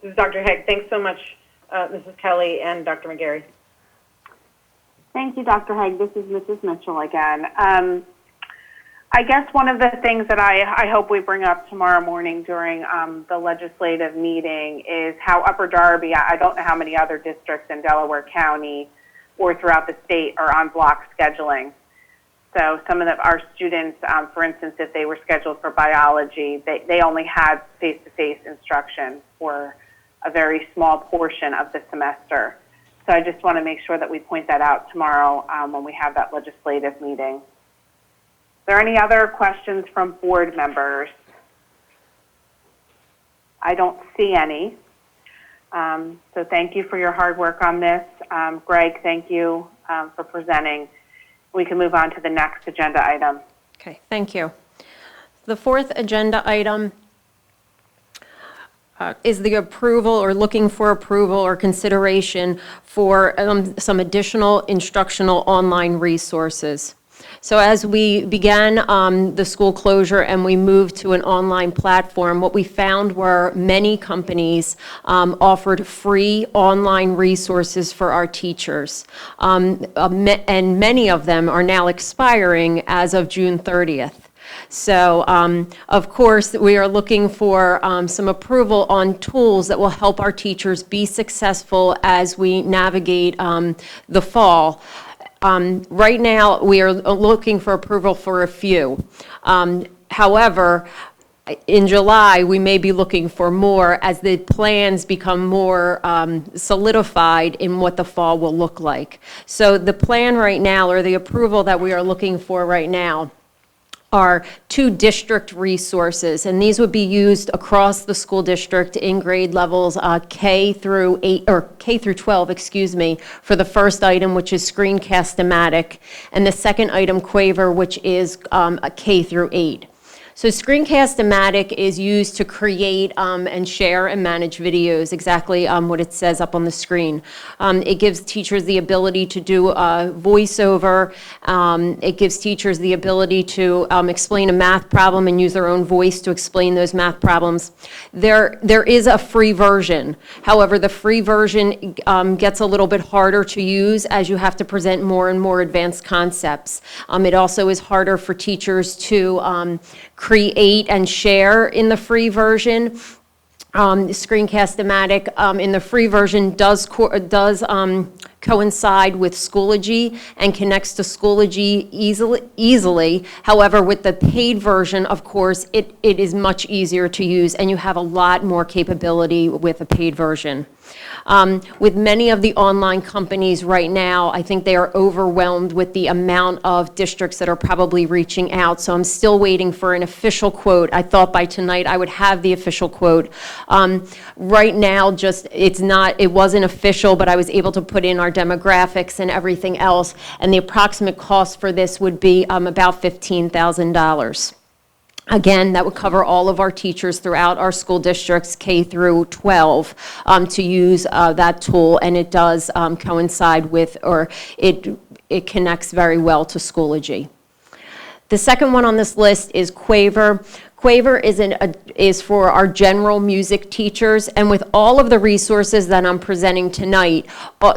This is Dr. Haig. Thanks so much, Mrs. Kelly and Dr. McGarry. Thank you, Dr. Haig. This is Mrs. Mitchell again. I guess one of the things that I hope we bring up tomorrow morning during the legislative meeting is how Upper Darby, I don't know how many other districts in Delaware County or throughout the state are on block scheduling. So some of our students, for instance, if they were scheduled for biology, they only had face-to-face instruction for a very small portion of the semester. So I just want to make sure that we point that out tomorrow when we have that legislative meeting. Are there any other questions from board members? I don't see any. So thank you for your hard work on this. Greg, thank you for presenting. We can move on to the next agenda item. Okay, thank you. The fourth agenda item is the approval or looking for approval or consideration for some additional instructional online resources. So as we began the school closure and we moved to an online platform, what we found were many companies offered free online resources for our teachers. And many of them are now expiring as of June 30th. So, of course, we are looking for some approval on tools that will help our teachers be successful as we navigate the fall. Right now, we are looking for approval for a few. However, in July, we may be looking for more as the plans become more solidified in what the fall will look like. So the plan right now, or the approval that we are looking for right now, are 2 district resources, and these would be used across the school district in grade levels K through 12, excuse me, for the first item, which is ScreencastOMatic, and the second item, Quaver, which is a K through 8. So ScreencastOMatic is used to create and share and manage videos, exactly what it says up on the screen. It gives teachers the ability to do voiceover. It gives teachers the ability to explain a math problem and use their own voice to explain those math problems. There is a free version. However, the free version gets a little bit harder to use as you have to present more and more advanced concepts. It also is harder for teachers to create and share in the free version. ScreencastOMatic in the free version does coincide with Schoology and connects to Schoology easily. However, with the paid version, of course, it is much easier to use, and you have a lot more capability with a paid version. With many of the online companies right now, I think they are overwhelmed with the amount of districts that are probably reaching out. So I'm still waiting for an official quote. I thought by tonight I would have the official quote. Right now, it wasn't official, but I was able to put in our demographics and everything else, and the approximate cost for this would be about $15,000. Again, that would cover all of our teachers throughout our school districts, K through 12, to use that tool, and it does coincide with, or it it connects very well to Schoology. The second one on this list is Quaver. Quaver is for our general music teachers, and with all of the resources that I'm presenting tonight,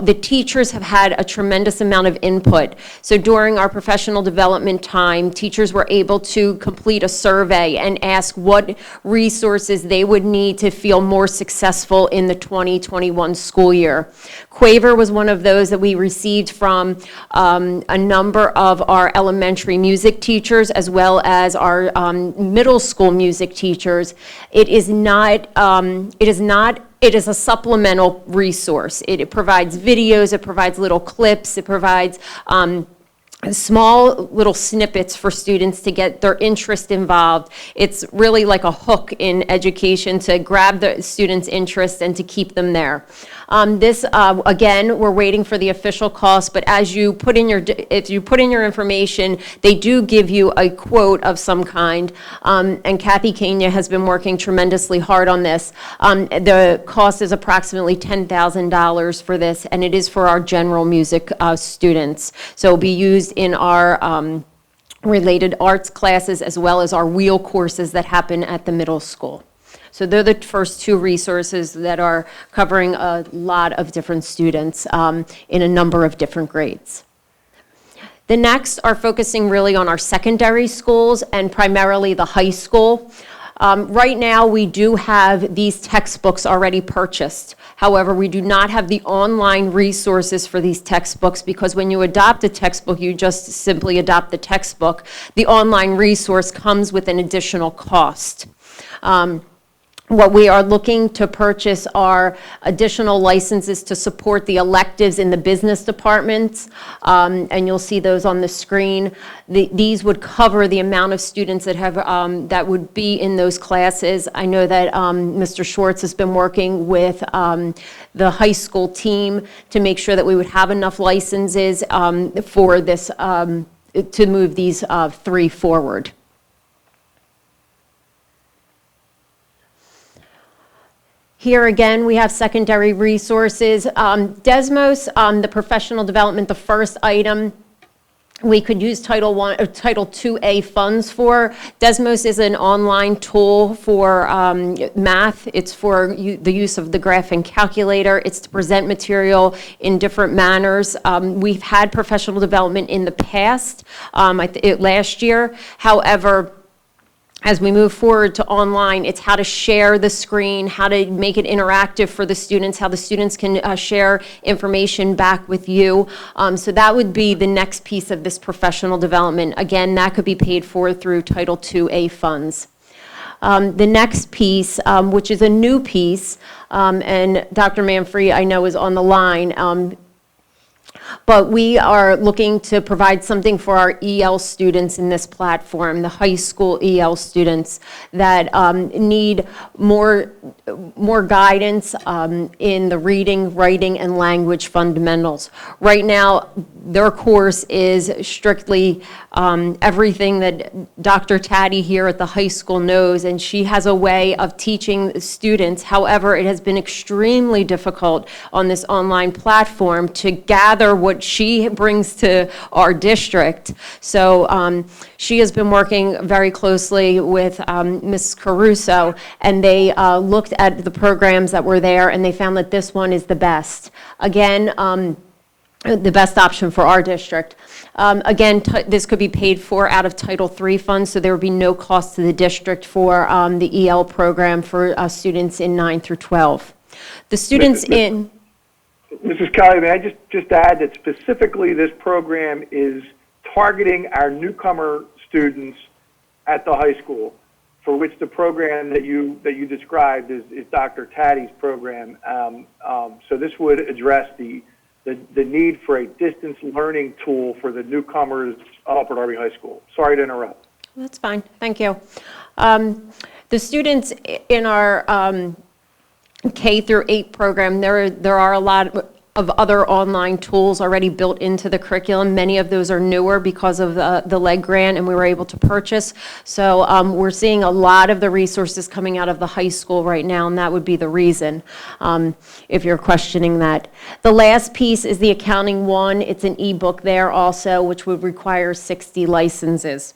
the teachers have had a tremendous amount of input. So during our professional development time, teachers were able to complete a survey and ask what resources they would need to feel more successful in the 2021 school year. Quaver was one of those that we received from a number of our elementary music teachers as well as our middle school music teachers. It is a supplemental resource. It provides videos, it provides little clips, it provides small little snippets for students to get their interest involved. It's really like a hook in education to grab the students' interest and to keep them there. Again, we're waiting for the official cost, but as you put in if you put in your information, they do give you a quote of some kind, and Kathy Kenya has been working tremendously hard on this. The cost is approximately $10,000 for this, and it is for our general music students. So it'll be used in our related arts classes as well as our wheel courses that happen at the middle school. So they're the first two resources that are covering a lot of different students in a number of different grades. The next are focusing really on our secondary schools and primarily the high school. Right now, we do have these textbooks already purchased. However, we do not have the online resources for these textbooks because when you adopt a textbook, you just simply adopt the textbook. The online resource comes with an additional cost. What we are looking to purchase are additional licenses to support the electives in the business departments, and you'll see those on the screen. These would cover the amount of students that have that would be in those classes. I know that Mr. Schwartz has been working with the high school team to make sure that we would have enough licenses for this to move these three forward. Here again, we have secondary resources. Desmos, the professional development, the first item, we could use Title I or Title IIA funds for. Desmos is an online tool for math. It's for the use of the graphing calculator. It's to present material in different manners. We've had professional development in the past, last year. However, as we move forward to online, it's how to share the screen, how to make it interactive for the students, how the students can share information back with you. So that would be the next piece of this professional development. Again, that could be paid for through Title IIA funds. The next piece, which is a new piece, and Dr. Manfrey, I know, is on the line, but we are looking to provide something for our EL students in this platform, the high school EL students that need more guidance in the reading, writing, and language fundamentals. Right now, their course is strictly everything that Dr. Taddy here at the high school knows, and she has a way of teaching students. However, it has been extremely difficult on this online platform to gather what she brings to our district. So she has been working very closely with Ms. Caruso, and they looked at the programs that were there, and they found that this one is the best. Again, the best option for our district. Again, this could be paid for out of Title III funds, so there would be no cost to the district for the EL program for students in 9 through 12. The students in... Mrs. Kelly, may I just add that specifically this program is targeting our newcomer students at the high school, for which the program that you described is Dr. Taddy's program. So this would address the need for a distance learning tool for the newcomers at Upper Darby High School. Sorry to interrupt. That's fine. Thank you. The students in our K through 8 program, there are a lot of other online tools already built into the curriculum. Many of those are newer because of the LEG grant, and we were able to purchase. So we're seeing a lot of the resources coming out of the high school right now, and that would be the reason, if you're questioning that. The last piece is the accounting one. It's an ebook there also, which would require 60 licenses.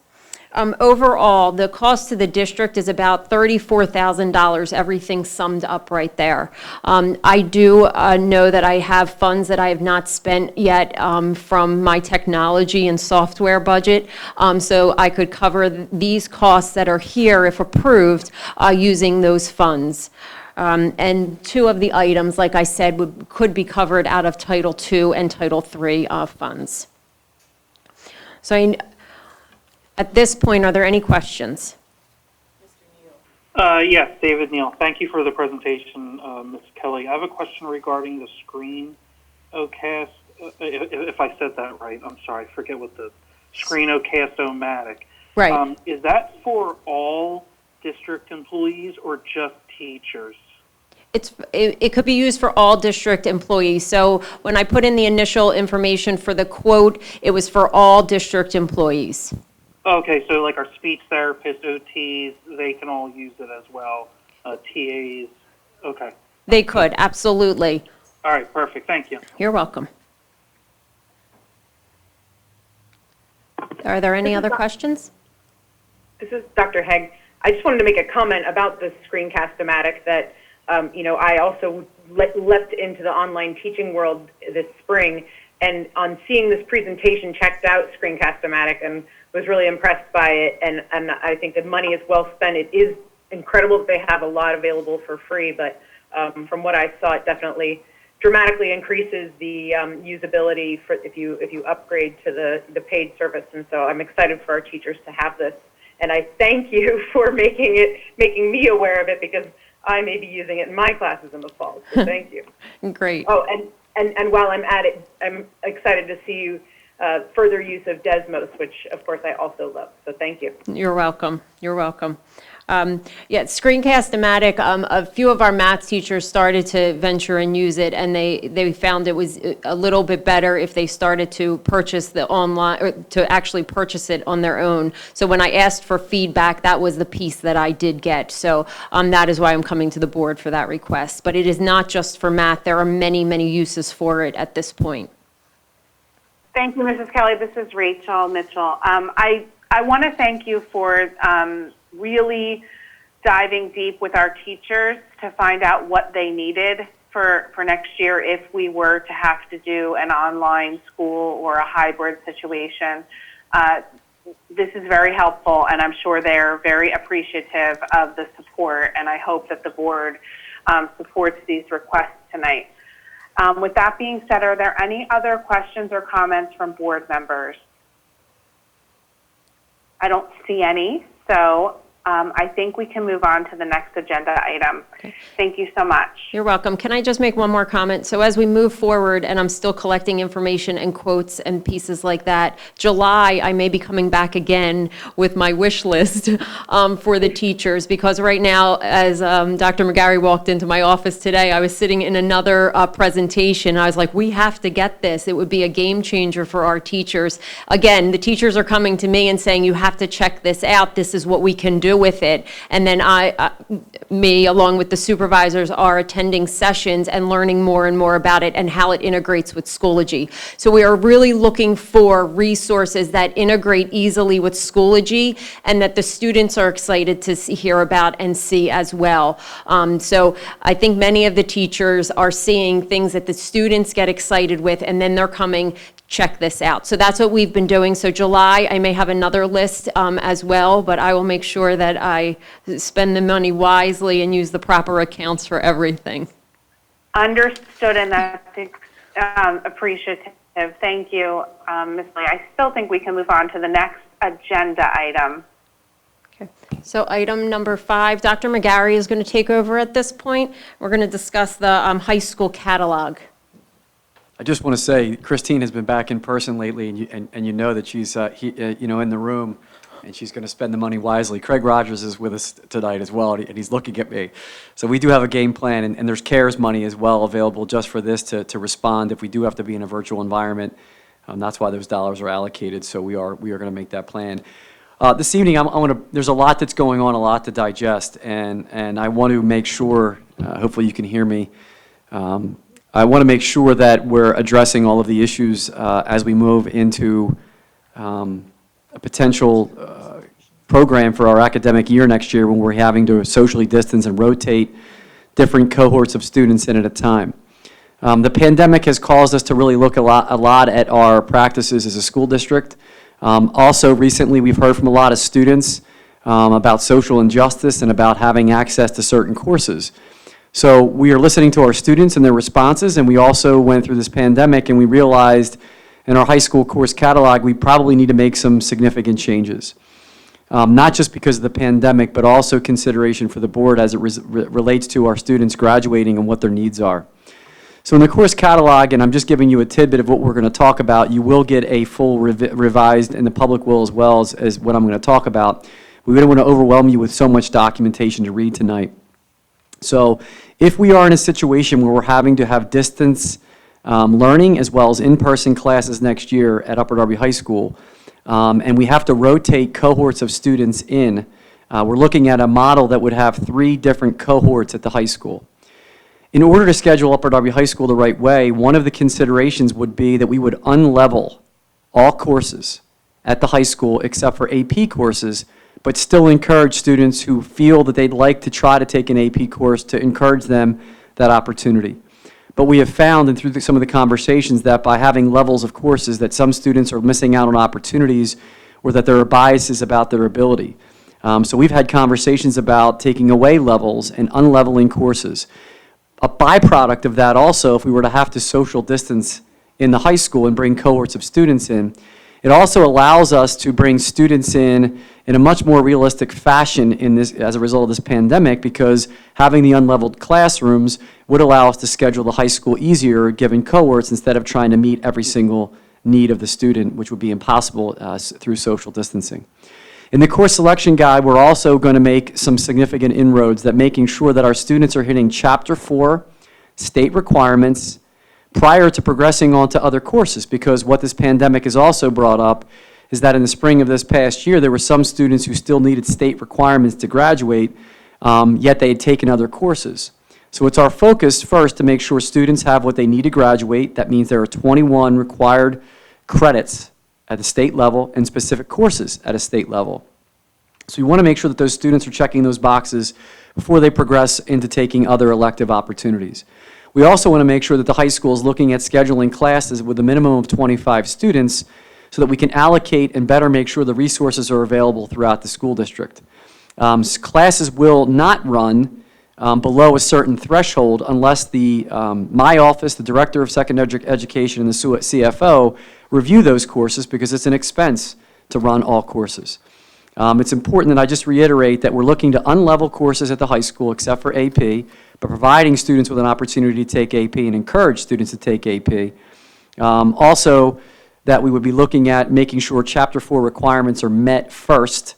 Overall, the cost to the district is about $34,000, everything summed up right there. I do know that I have funds that I have not spent yet from my technology and software budget, so I could cover these costs that are here, if approved, using those funds. And two of the items, like I said, could be covered out of Title II and Title III funds. So at this point, are there any questions? Yes, David Neal. Thank you for the presentation, Ms. Kelly. I have a question regarding the ScreencastOMatic. If I said that right, I'm sorry. I forget what the ScreencastOMatic. Right. Is that for all district employees or just teachers? It could be used for all district employees. So when I put in the initial information for the quote, it was for all district employees. Okay, so like our speech therapists, OTs, they can all use it as well. TAs, okay. They could, absolutely. All right, perfect. Thank you. You're welcome. Are there any other questions? This is Dr. Hegg. I just wanted to make a comment about the ScreencastOMatic that, I also leapt into the online teaching world this spring, and on seeing this presentation, checked out ScreencastOMatic and was really impressed by it, and I think the money is well spent. It is incredible that they have a lot available for free, but from what I saw, it definitely dramatically increases the usability for if you upgrade to the paid service, and so I'm excited for our teachers to have this. And I thank you for making me aware of it, because I may be using it in my classes in the fall. So thank you. Great. Oh, and while I'm at it, I'm excited to see you further use of Desmos, which of course I also love. So thank you. You're welcome. You're welcome. ScreencastOMatic, a few of our math teachers started to venture and use it, and they found it was a little bit better if they started to purchase the online, or to actually purchase it on their own. So when I asked for feedback, that was the piece that I did get. So that is why I'm coming to the board for that request. But it is not just for math. There are many, many uses for it at this point. Thank you, Mrs. Kelly. This is Rachel Mitchell. I want to thank you for really diving deep with our teachers to find out what they needed for next year if we were to have to do an online school or a hybrid situation. This is very helpful, and I'm sure they're very appreciative of the support, and I hope that the board supports these requests tonight. With that being said, are there any other questions or comments from board members? I don't see any, so I think we can move on to the next agenda item. Okay. Thank you so much. You're welcome. Can I just make one more comment? So as we move forward, and I'm still collecting information and quotes and pieces like that, July, I may be coming back again with my wish list for the teachers, because right now, as Dr. McGarry walked into my office today, I was sitting in another presentation. I was like, we have to get this. It would be a game changer for our teachers. Again, the teachers are coming to me and saying, you have to check this out. This is what we can do with it. And then me, along with the supervisors, are attending sessions and learning more and more about it and how it integrates with Schoology. So we are really looking for resources that integrate easily with Schoology and that the students are excited to hear about and see as well. So I think many of the teachers are seeing things that the students get excited with, and then they're coming, check this out. So that's what we've been doing. So July, I may have another list as well, but I will make sure that I spend the money wisely and use the proper accounts for everything. Understood, and that's appreciative. Thank you, Ms. Lee. I still think we can move on to the next agenda item. Okay. So item number 5, Dr. McGarry is going to take over at this point. We're going to discuss the high school catalog. I just want to say, Christine has been back in person lately, and you know that she's in the room and she's going to spend the money wisely. Craig Rogers is with us tonight as well, and he's looking at me. So we do have a game plan, and there's CARES money as well available just for this to respond if we do have to be in a virtual environment. That's why those dollars are allocated, so we are going to make that plan. This evening, there's a lot that's going on, a lot to digest, and I want to make sure, hopefully you can hear me, I want to make sure that we're addressing all of the issues as we move into a potential program for our academic year next year when we're having to socially distance and rotate different cohorts of students in at a time. The pandemic has caused us to really look a lot at our practices as a school district. Also, recently, we've heard from a lot of students about social injustice and about having access to certain courses. So we are listening to our students and their responses, and we also went through this pandemic and we realized in our high school course catalog we probably need to make some significant changes. Not just because of the pandemic, but also consideration for the board as it relates to our students graduating and what their needs are. So in the course catalog, and I'm just giving you a tidbit of what we're going to talk about, you will get a full revised, and the public will as well as what I'm going to talk about. We don't want to overwhelm you with so much documentation to read tonight. So if we are in a situation where we're having to have distance learning as well as in-person classes next year at Upper Darby High School, and we have to rotate cohorts of students in, we're looking at a model that would have 3 different cohorts at the high school. In order to schedule Upper Darby High School the right way, one of the considerations would be that we would unlevel all courses at the high school except for AP courses, but still encourage students who feel that they'd like to try to take an AP course to encourage them that opportunity. But we have found, and through some of the conversations, that by having levels of courses that some students are missing out on opportunities or that there are biases about their ability. So we've had conversations about taking away levels and unleveling courses. A byproduct of that also, if we were to have to social distance in the high school and bring cohorts of students in, it also allows us to bring students in a much more realistic fashion as a result of this pandemic, because having the unleveled classrooms would allow us to schedule the high school easier given cohorts instead of trying to meet every single need of the student, which would be impossible through social distancing. In the course selection guide, we're also going to make some significant inroads that making sure that our students are hitting Chapter 4 state requirements prior to progressing on to other courses, because what this pandemic has also brought up is that in the spring of this past year, there were some students who still needed state requirements to graduate, yet they had taken other courses. So it's our focus first to make sure students have what they need to graduate. That means there are 21 required credits at the state level and specific courses at a state level. So we want to make sure that those students are checking those boxes before they progress into taking other elective opportunities. We also want to make sure that the high school is looking at scheduling classes with a minimum of 25 students so that we can allocate and better make sure the resources are available throughout the school district. Classes will not run below a certain threshold unless my office, the Director of Secondary Education, and the CFO review those courses, because it's an expense to run all courses. It's important that I just reiterate that we're looking to unlevel courses at the high school except for AP, but providing students with an opportunity to take AP and encourage students to take AP. Also, that we would be looking at making sure Chapter 4 requirements are met first,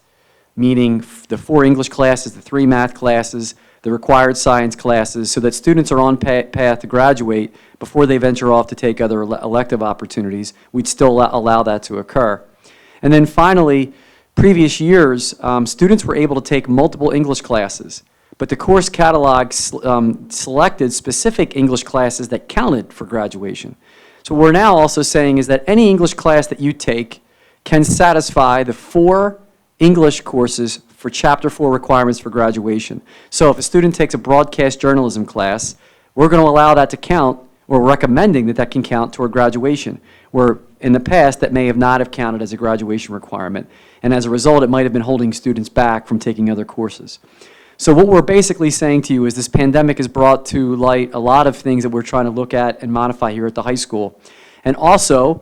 meaning the 4 English classes, the 3 math classes, the required science classes, so that students are on path to graduate before they venture off to take other elective opportunities. We'd still allow that to occur. And then finally, previous years, students were able to take multiple English classes, but the course catalog selected specific English classes that counted for graduation. So what we're now also saying is that any English class that you take can satisfy the 4 English courses for Chapter 4 requirements for graduation. So if a student takes a broadcast journalism class, we're going to allow that to count, or recommending that that can count toward graduation, where in the past that may have not have counted as a graduation requirement. And as a result, it might have been holding students back from taking other courses. So what we're basically saying to you is this pandemic has brought to light a lot of things that we're trying to look at and modify here at the high school. And also,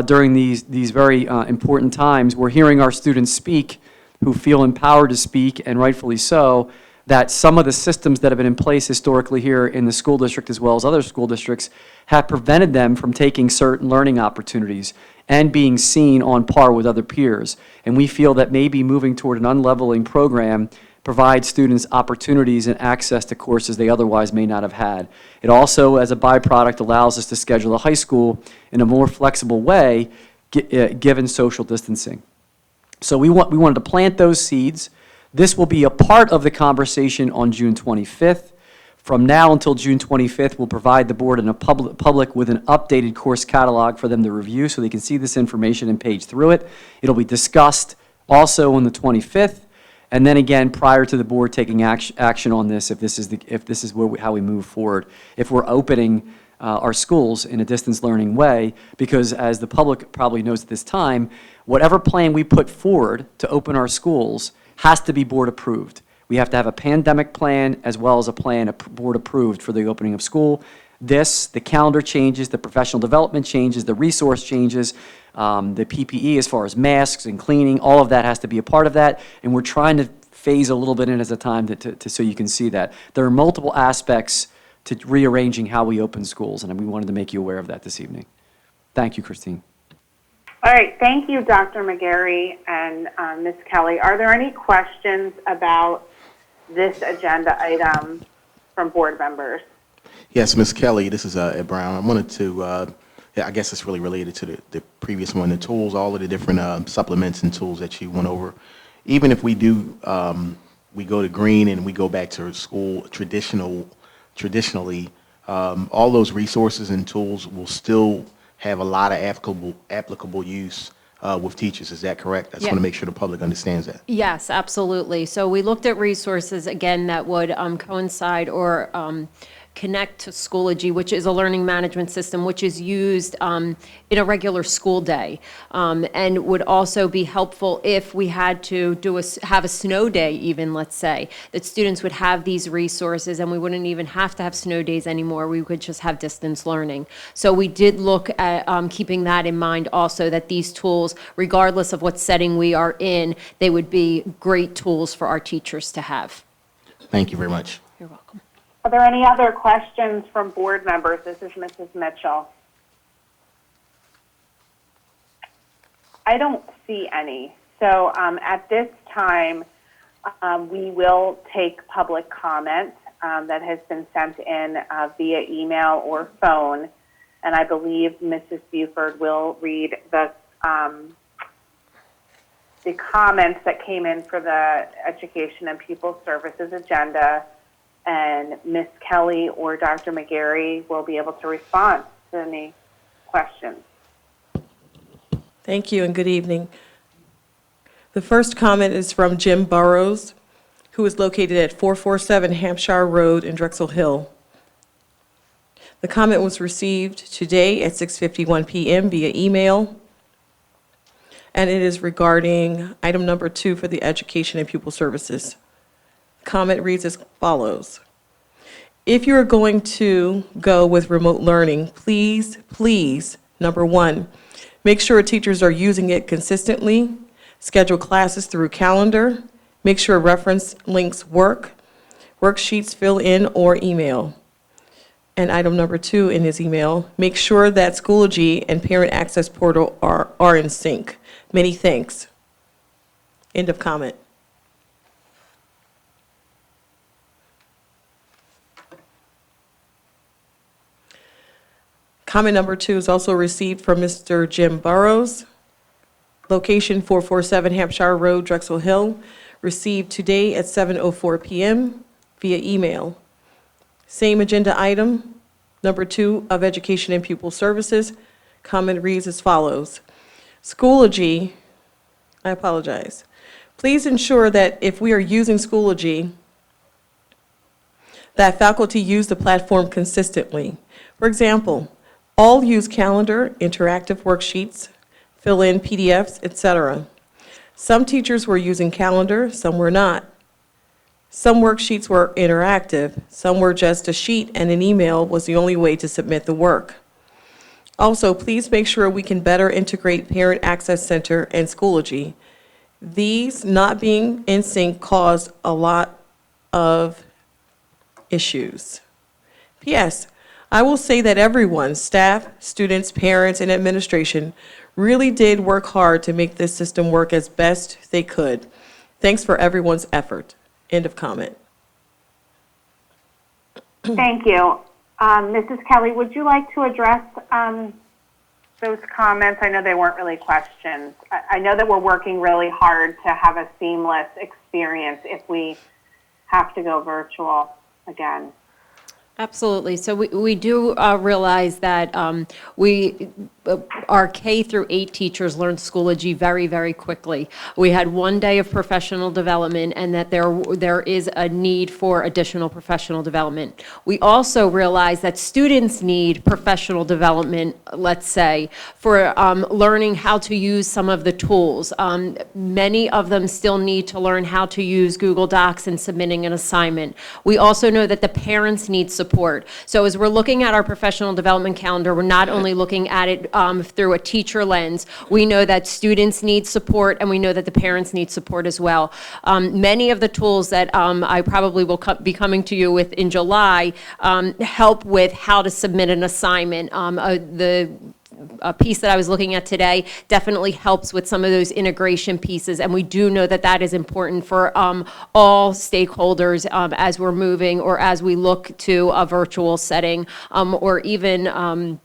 during these very important times, we're hearing our students speak who feel empowered to speak, and rightfully so, that some of the systems that have been in place historically here in the school district as well as other school districts have prevented them from taking certain learning opportunities. and being seen on par with other peers. And we feel that maybe moving toward an unleveling program provides students opportunities and access to courses they otherwise may not have had. It also, as a byproduct, allows us to schedule a high school in a more flexible way, given social distancing. So we wanted to plant those seeds. This will be a part of the conversation on June 25th. From now until June 25th, we'll provide the board and the public with an updated course catalog for them to review so they can see this information and page through it. It'll be discussed also on the 25th, and then again prior to the board taking action on this if this is how we move forward. If we're opening our schools in a distance learning way, because as the public probably knows at this time, whatever plan we put forward to open our schools has to be board approved. We have to have a pandemic plan as well as a plan board approved for the opening of school. The calendar changes, the professional development changes, the resource changes, the PPE as far as masks and cleaning, all of that has to be a part of that. And we're trying to phase a little bit in as a time so you can see that. There are multiple aspects to rearranging how we open schools, and we wanted to make you aware of that this evening. Thank you, Christine. All right, thank you, Dr. McGarry and Ms. Kelly. Are there any questions about this agenda item from board members? Yes, Ms. Kelly, this is Ed Brown. I wanted to, I guess it's really related to the previous one, the tools, all of the different supplements and tools that you went over. Even if we do, we go to green and we go back to school traditionally, all those resources and tools will still have a lot of applicable use with teachers. Is that correct? I just want to make sure the public understands that. Yes, absolutely. So we looked at resources, again, that would coincide or connect to Schoology, which is a learning management system which is used in a regular school day, and would also be helpful if we had to have a snow day even, let's say, that students would have these resources and we wouldn't even have to have snow days anymore. We could just have distance learning. So we did look at keeping that in mind also, that these tools, regardless of what setting we are in, they would be great tools for our teachers to have. Thank you very much. You're welcome. Are there any other questions from board members? This is Mrs. Mitchell. I don't see any. So at this time, we will take public comment that has been sent in via email or phone. And I believe Mrs. Buford will read the comments that came in for the Education and Pupil Services agenda, and Ms. Kelly or Dr. McGarry will be able to respond to any questions. Thank you and good evening. The first comment is from Jim Burrows, who is located at 447 Hampshire Road in Drexel Hill. The comment was received today at 6:51 p.m. via email, and it is regarding item number 2 for the Education and Pupil Services. Comment reads as follows. If you are going to go with remote learning, please, number 1, make sure teachers are using it consistently, schedule classes through calendar, make sure reference links work, worksheets fill in or email. And item number 2 in his email, make sure that Schoology and Parent Access Portal are in sync. Many thanks. End of comment. Comment number 2 is also received from Mr. Jim Burrows, location 447 Hampshire Road, Drexel Hill, received today at 7:04 p.m. via email. Same agenda item, number 2 of Education and Pupil Services. Comment reads as follows. Schoology, I apologize. Please ensure that if we are using Schoology, that faculty use the platform consistently. For example, all use calendar, interactive worksheets, fill in PDFs, etc. Some teachers were using calendar, some were not. Some worksheets were interactive, some were just a sheet and an email was the only way to submit the work. Also, please make sure we can better integrate Parent Access Center and Schoology. These not being in sync cause a lot of issues. P.S. I will say that everyone, staff, students, parents, and administration, really did work hard to make this system work as best they could. Thanks for everyone's effort. End of comment. Thank you. Mrs. Kelly, would you like to address those comments? I know they weren't really questions. I know that we're working really hard to have a seamless experience if we have to go virtual again. Absolutely. So we do realize that our K through 8 teachers learned Schoology very, very quickly. We had one day of professional development, and that there is a need for additional professional development. We also realize that students need professional development, let's say, for learning how to use some of the tools. Many of them still need to learn how to use Google Docs and submitting an assignment. We also know that the parents need support. So as we're looking at our professional development calendar, we're not only looking at it through a teacher lens. We know that students need support, and we know that the parents need support as well. Many of the tools that I probably will be coming to you with in July help with how to submit an assignment. A piece that I was looking at today definitely helps with some of those integration pieces, and we do know that that is important for all stakeholders as we're moving or as we look to a virtual setting or even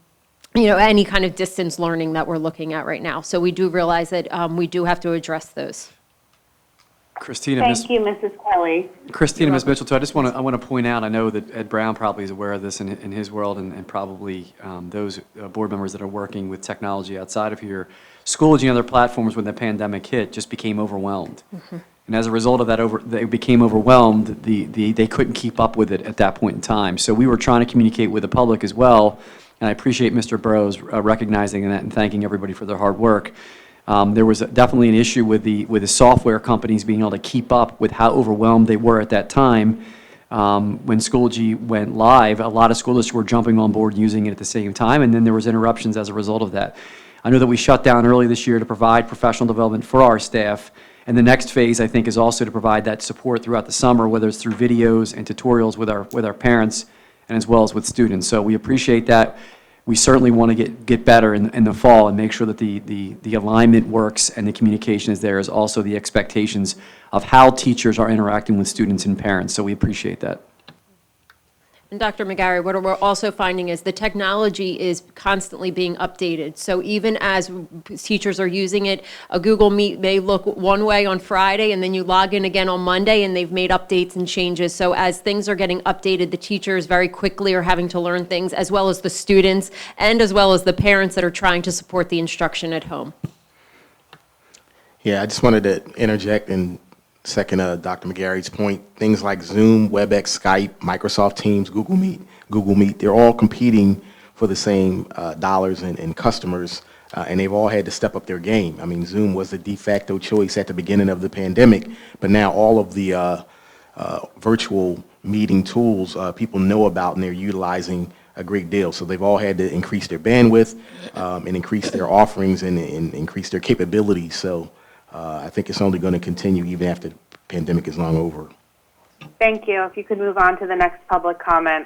any kind of distance learning that we're looking at right now. So we do realize that we do have to address those. Christina, Thank you, Mrs. Kelly. Christina, Ms. Mitchell, too, I want to point out, I know that Ed Brown probably is aware of this in his world, and probably those board members that are working with technology outside of here. Schoology and other platforms, when the pandemic hit, just became overwhelmed. Mm-hmm. And as a result of that, they became overwhelmed. They couldn't keep up with it at that point in time. So we were trying to communicate with the public as well, and I appreciate Mr. Burrows recognizing that and thanking everybody for their hard work. There was definitely an issue with the software companies being able to keep up with how overwhelmed they were at that time. When Schoology went live, a lot of school districts were jumping on board using it at the same time, and then there was interruptions as a result of that. I know that we shut down early this year to provide professional development for our staff, and the next phase, I think, is also to provide that support throughout the summer, whether it's through videos and tutorials with our parents and as well as with students. So we appreciate that. We certainly want to get better in the fall and make sure that the alignment works and the communication is there, as also the expectations of how teachers are interacting with students and parents. So we appreciate that. And Dr. McGarry, what we're also finding is the technology is constantly being updated. So even as teachers are using it, a Google Meet may look one way on Friday, and then you log in again on Monday, and they've made updates and changes. So as things are getting updated, the teachers very quickly are having to learn things, as well as the students, and as well as the parents that are trying to support the instruction at home. Yeah, I just wanted to interject and second Dr. McGarry's point. Things like Zoom, WebEx, Skype, Microsoft Teams, Google Meet, they're all competing for the same dollars and customers, and they've all had to step up their game. I mean, Zoom was the de facto choice at the beginning of the pandemic, but now all of the virtual meeting tools people know about, and they're utilizing a great deal. So they've all had to increase their bandwidth and increase their offerings and increase their capabilities. So I think it's only going to continue even after the pandemic is long over. Thank you. If you could move on to the next public comment.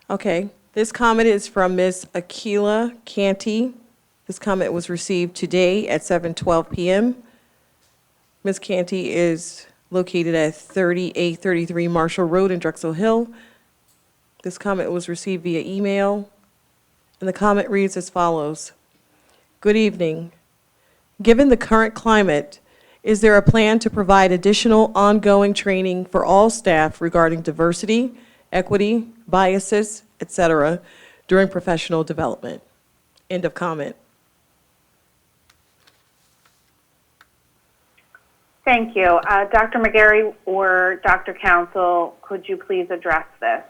Okay. This comment is from Ms. Akila Canty. This comment was received today at 7:12 p.m. Ms. Canty is located at 3833 Marshall Road in Drexel Hill. This comment was received via email, and the comment reads as follows. Good evening. Given the current climate, is there a plan to provide additional ongoing training for all staff regarding diversity, equity, biases, etc., during professional development? End of comment. Thank you. Dr. McGarry or Dr. Council, could you please address this?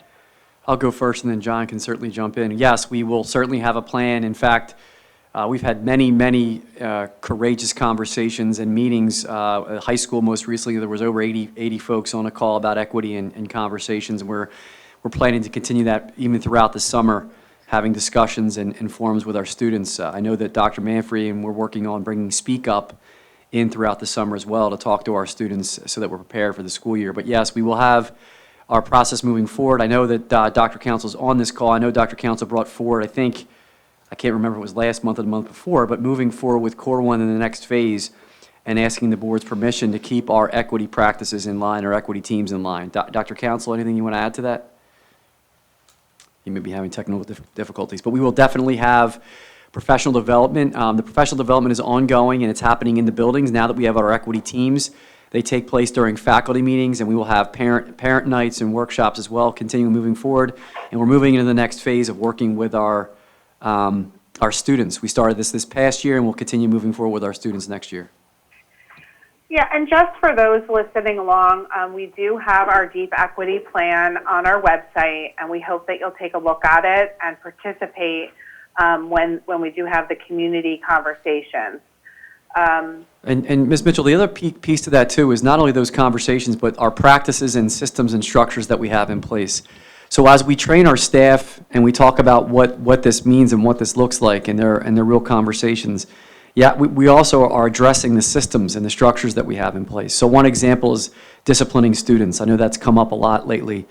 I'll go first, and then John can certainly jump in. Yes, we will certainly have a plan. In fact, we've had many courageous conversations and meetings. At high school, most recently, there was over 80 folks on a call about equity and conversations, and we're planning to continue that even throughout the summer, having discussions and forums with our students. I know that Dr. Manfrey, and we're working on bringing Speak Up in throughout the summer as well to talk to our students so that we're prepared for the school year. But yes, we will have our process moving forward. I know that Dr. Council's on this call. I know Dr. Council brought forward, I think, I can't remember if it was last month or the month before, but moving forward with Core 1 in the next phase and asking the board's permission to keep our equity practices in line, our equity teams in line. Dr. Council, anything you want to add to that? You may be having technical difficulties, but we will definitely have professional development. The professional development is ongoing, and it's happening in the buildings. Now that we have our equity teams, they take place during faculty meetings, and we will have parent nights and workshops as well, continuing moving forward. And we're moving into the next phase of working with our students. We started this past year, and we'll continue moving forward with our students next year. Yeah, and just for those listening along, we do have our Deep Equity Plan on our website, and we hope that you'll take a look at it and participate when we do have the community conversations. And Ms. Mitchell, the other piece to that too is not only those conversations, but our practices and systems and structures that we have in place. So as we train our staff and we talk about what this means and what this looks like, and their real conversations, yeah, we also are addressing the systems and the structures that we have in place. So one example is disciplining students. I know that's come up a lot lately.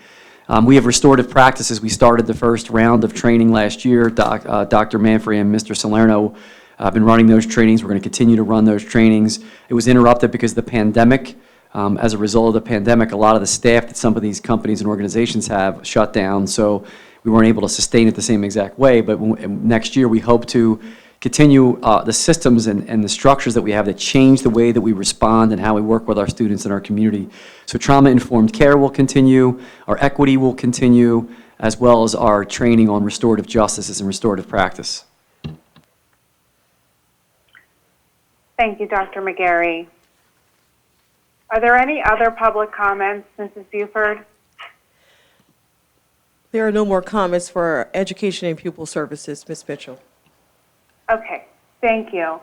We have restorative practices. We started the first round of training last year. Dr. Manfrey and Mr. Salerno have been running those trainings. We're going to continue to run those trainings. It was interrupted because of the pandemic. As a result of the pandemic, a lot of the staff that some of these companies and organizations have shut down, so we weren't able to sustain it the same exact way. But next year, we hope to continue the systems and the structures that we have that change the way that we respond and how we work with our students in our community. So trauma-informed care will continue, our equity will continue, as well as our training on restorative justice and restorative practice. Thank you, Dr. McGarry. Are there any other public comments, Mrs. Buford? There are no more comments for Education and Pupil Services, Ms. Mitchell. Okay, thank you.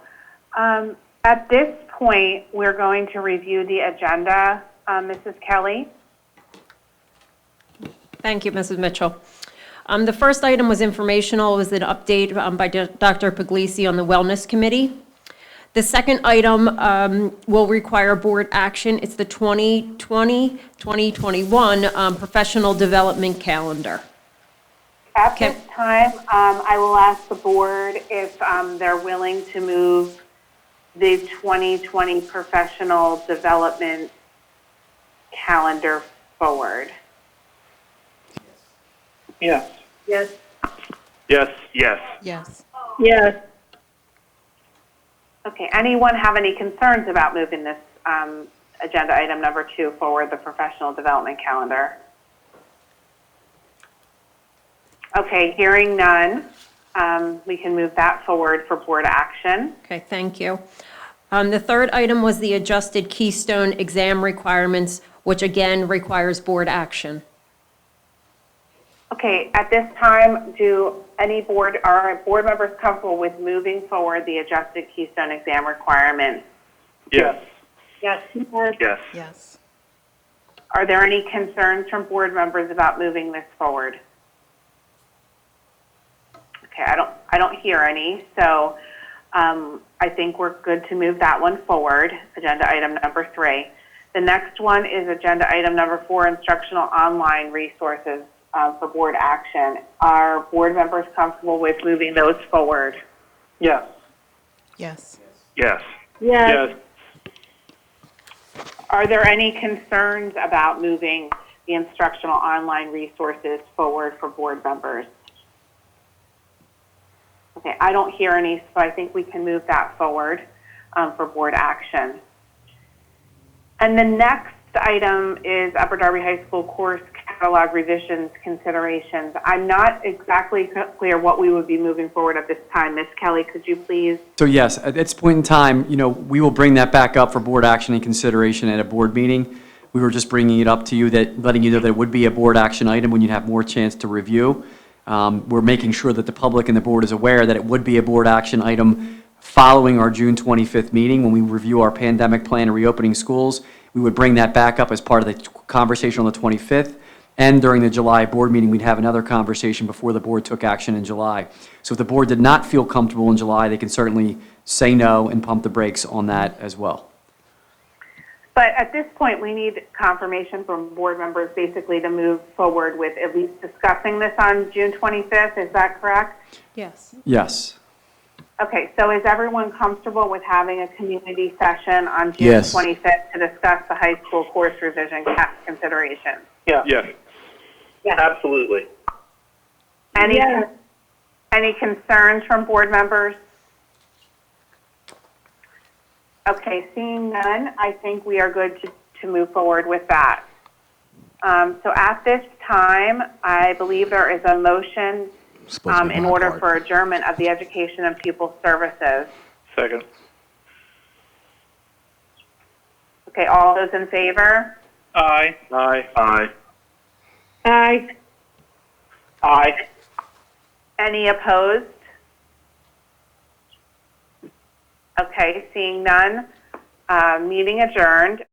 At this point, we're going to review the agenda. Mrs. Kelly? Thank you, Mrs. Mitchell. The first item was informational. It was an update by Dr. Puglisi on the Wellness Committee. The second item will require board action. It's the 2020-2021 Professional Development Calendar. At this time, I will ask the board if they're willing to move the 2020 Professional Development Calendar forward. Yes. Yes. Yes. Yes. Yes. Yes. Okay, anyone have any concerns about moving this agenda item number 2 forward, the Professional Development Calendar? Okay, hearing none, we can move that forward for board action. Okay, thank you. The third item was the adjusted Keystone Exam Requirements, which again requires board action. Okay, at this time, are board members comfortable with moving forward the adjusted Keystone Exam Requirements? Yes. Yes. Yes. Yes. Are there any concerns from board members about moving this forward? Okay, I don't hear any, so I think we're good to move that one forward, agenda item number 3. The next one is agenda item number 4, Instructional Online Resources for board action. Are board members comfortable with moving those forward? Yes. Yes. Yes. Yes. Are there any concerns about moving the Instructional Online Resources forward for board members? Okay, I don't hear any, so I think we can move that forward for board action. And the next item is Upper Darby High School Course Catalog Revisions Considerations. I'm not exactly clear what we would be moving forward at this time. Ms. Kelly, could you please? So yes, at this point in time, we will bring that back up for board action and consideration at a board meeting. We were just bringing it up to you, letting you know that it would be a board action item when you'd have more chance to review. We're making sure that the public and the board is aware that it would be a board action item following our June 25th meeting when we review our pandemic plan and reopening schools. We would bring that back up as part of the conversation on the 25th. And during the July board meeting, we'd have another conversation before the board took action in July. So if the board did not feel comfortable in July, they can certainly say no and pump the brakes on that as well. But at this point, we need confirmation from board members basically to move forward with at least discussing this on June 25th. Is that correct? Yes. Yes. Okay, so is everyone comfortable with having a community session on June Yes. 25th to discuss the high school course revision considerations? Yeah. Yes. Yes. Absolutely. Any, Yes. any concerns from board members? Okay, seeing none, I think we are good to move forward with that. So at this time, I believe there is a motion Supposed to be in my order part. for adjournment of the Education and Pupil Services. Second. Okay, all those in favor? Aye. Aye. Aye. Aye. Aye. Any opposed? Okay, seeing none, meeting adjourned.